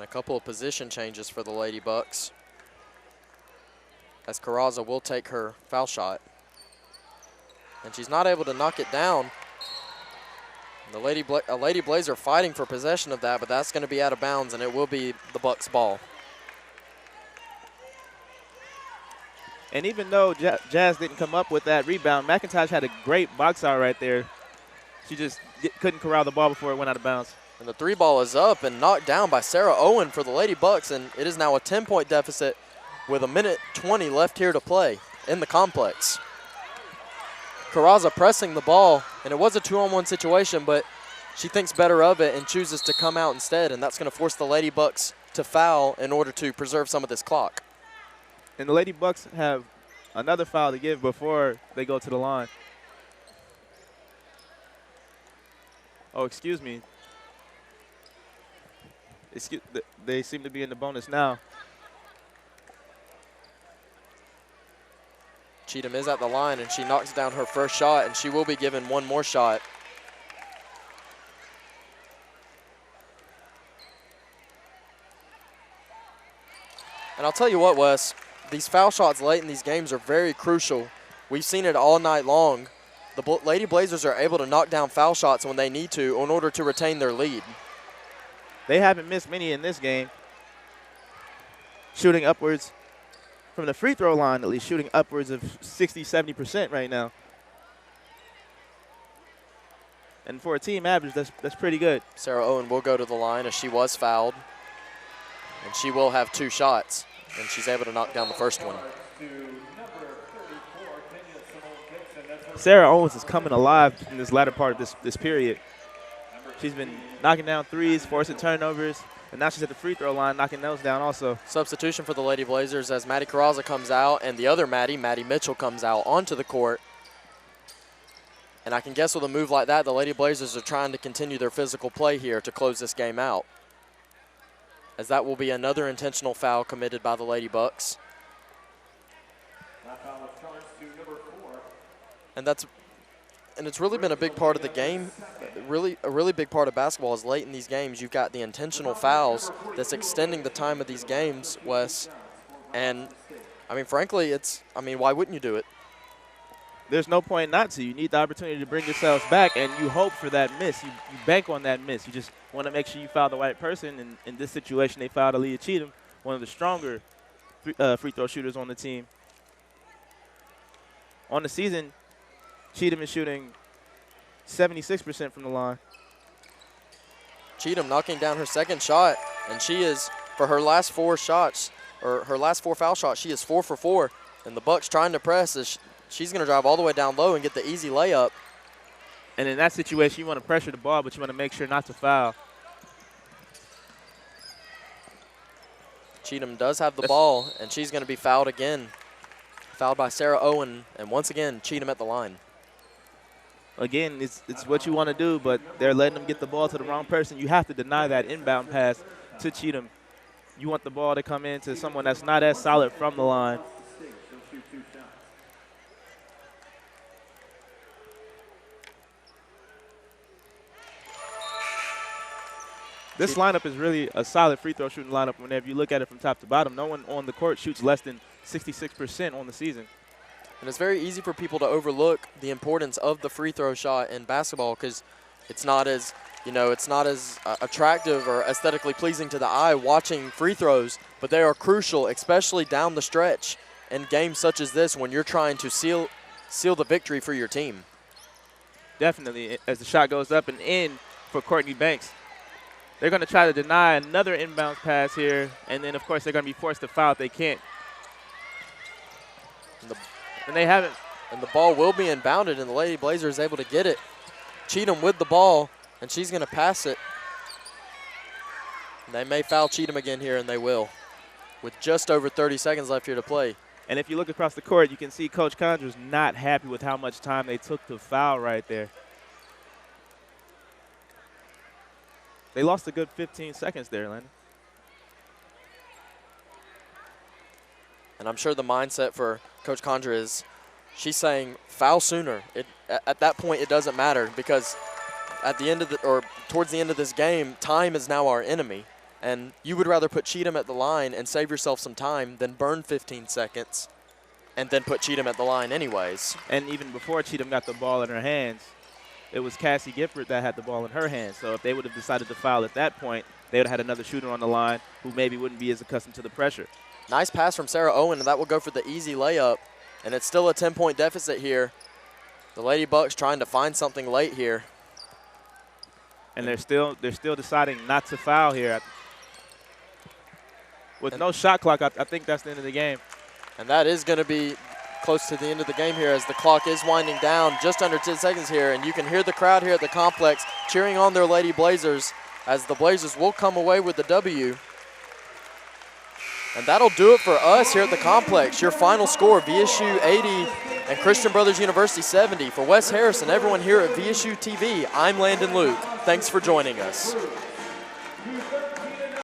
Speaker 9: a couple of position changes for the Lady Bucks, as Carraza will take her foul shot. And she's not able to knock it down. The Lady Blazer fighting for possession of that, but that's going to be out of bounds, and it will be the Bucks ball.
Speaker 7: And even though Jazz didn't come up with that rebound, McIntosh had a great box out right there. She just couldn't corral the ball before it went out of bounds.
Speaker 9: And the 3 ball is up and knocked down by Sarah Owen for the Lady Bucks, and it is now a 10-point deficit with 1:20 left here to play in the complex. Carraza pressing the ball, and it was a 2-on-1 situation, but she thinks better of it and chooses to come out instead, and that's going to force the Lady Bucks to foul in order to preserve some of this clock.
Speaker 7: And the Lady Bucks have another foul to give before they go to the line. Oh, excuse me. They seem to be in the bonus now.
Speaker 9: Cheatham is at the line, and she knocks down her first shot, and she will be given 1 more shot. And I'll tell you what, Wes, these foul shots late in these games are very crucial. We've seen it all night long. The Lady Blazers are able to knock down foul shots when they need to in order to retain their lead.
Speaker 7: They haven't missed many in this game. Shooting upwards from the free throw line, at least shooting upwards of 60, 70% right now. And for a team average, that's pretty good.
Speaker 9: Sarah Owen will go to the line as she was fouled. And she will have 2 shots, and she's able to knock down the first one.
Speaker 7: Sarah Owens is coming alive in this latter part of this period. She's been knocking down threes, forcing turnovers, and now she's at the free throw line knocking those down also.
Speaker 9: Substitution for the Lady Blazers as Maddie Carrazza comes out and the other Maddie Mitchell, comes out onto the court. And I can guess with a move like that, the Lady Blazers are trying to continue their physical play here to close this game out, as that will be another intentional foul committed by the Lady Bucks. And it's really been a big part of the game. A really big part of basketball is late in these games. You've got the intentional fouls that's extending the time of these games, Wes. And I mean, frankly, why wouldn't you do it?
Speaker 7: There's no point not to. You need the opportunity to bring yourselves back, and you hope for that miss. You bank on that miss. You just want to make sure you foul the right person. And in this situation, they fouled Aaliyah Cheatham, one of the stronger free throw shooters on the team. On the season, Cheatham is shooting 76% from the line.
Speaker 9: Cheatham knocking down her second shot, and she is, for her last 4 shots, or her last 4 foul shots, she is 4 for 4. And the Bucks trying to press as she's going to drive all the way down low and get the easy layup.
Speaker 7: And in that situation, you want to pressure the ball, but you want to make sure not to foul.
Speaker 9: Cheatham does have the ball, and she's going to be fouled again. Fouled by Sarah Owen, and once again, Cheatham at the line.
Speaker 7: Again, it's what you want to do, but they're letting them get the ball to the wrong person. You have to deny that inbound pass to Cheatham. You want the ball to come in to someone that's not as solid from the line. This lineup is really a solid free throw shooting lineup whenever you look at it from top to bottom. No one on the court shoots less than 66% on the season.
Speaker 9: And it's very easy for people to overlook the importance of the free throw shot in basketball because it's not as, attractive or aesthetically pleasing to the eye watching free throws, but they are crucial, especially down the stretch in games such as this when you're trying to seal the victory for your team.
Speaker 7: Definitely, as the shot goes up and in for Courtney Banks. They're going to try to deny another inbound pass here, and then, of course, they're going to be forced to foul if they can't. And they haven't.
Speaker 9: And the ball will be inbounded, and the Lady Blazer is able to get it. Cheatham with the ball, and she's going to pass it. And they may foul Cheatham again here, and they will, with just over 30 seconds left here to play.
Speaker 7: And if you look across the court, you can see Coach Conjur's not happy with how much time they took to foul right there. They lost a good 15 seconds there, Landon.
Speaker 9: And I'm sure the mindset for Coach Conjur is she's saying foul sooner. At that point, it doesn't matter because at the end of towards the end of this game, time is now our enemy. And you would rather put Cheatham at the line and save yourself some time than burn 15 seconds and then put Cheatham at the line anyways.
Speaker 7: And even before Cheatham got the ball in her hands, it was Cassie Gifford that had the ball in her hands. So if they would have decided to foul at that point, they would have had another shooter on the line who maybe wouldn't be as accustomed to the pressure.
Speaker 9: Nice pass from Sarah Owen, and that will go for the easy layup. And it's still a 10-point deficit here. The Lady Bucks trying to find something late here.
Speaker 7: And they're still deciding not to foul here. With no shot clock, I think that's the end of the game.
Speaker 9: And that is going to be close to the end of the game here as the clock is winding down, just under 10 seconds here. And you can hear the crowd here at the complex cheering on their Lady Blazers as the Blazers will come away with the W. And that'll do it for us here at the complex. Your final score, VSU 80 and Christian Brothers University 70. For Wes Harris and everyone here at VSU-TV, I'm Landon Luke. Thanks for joining us.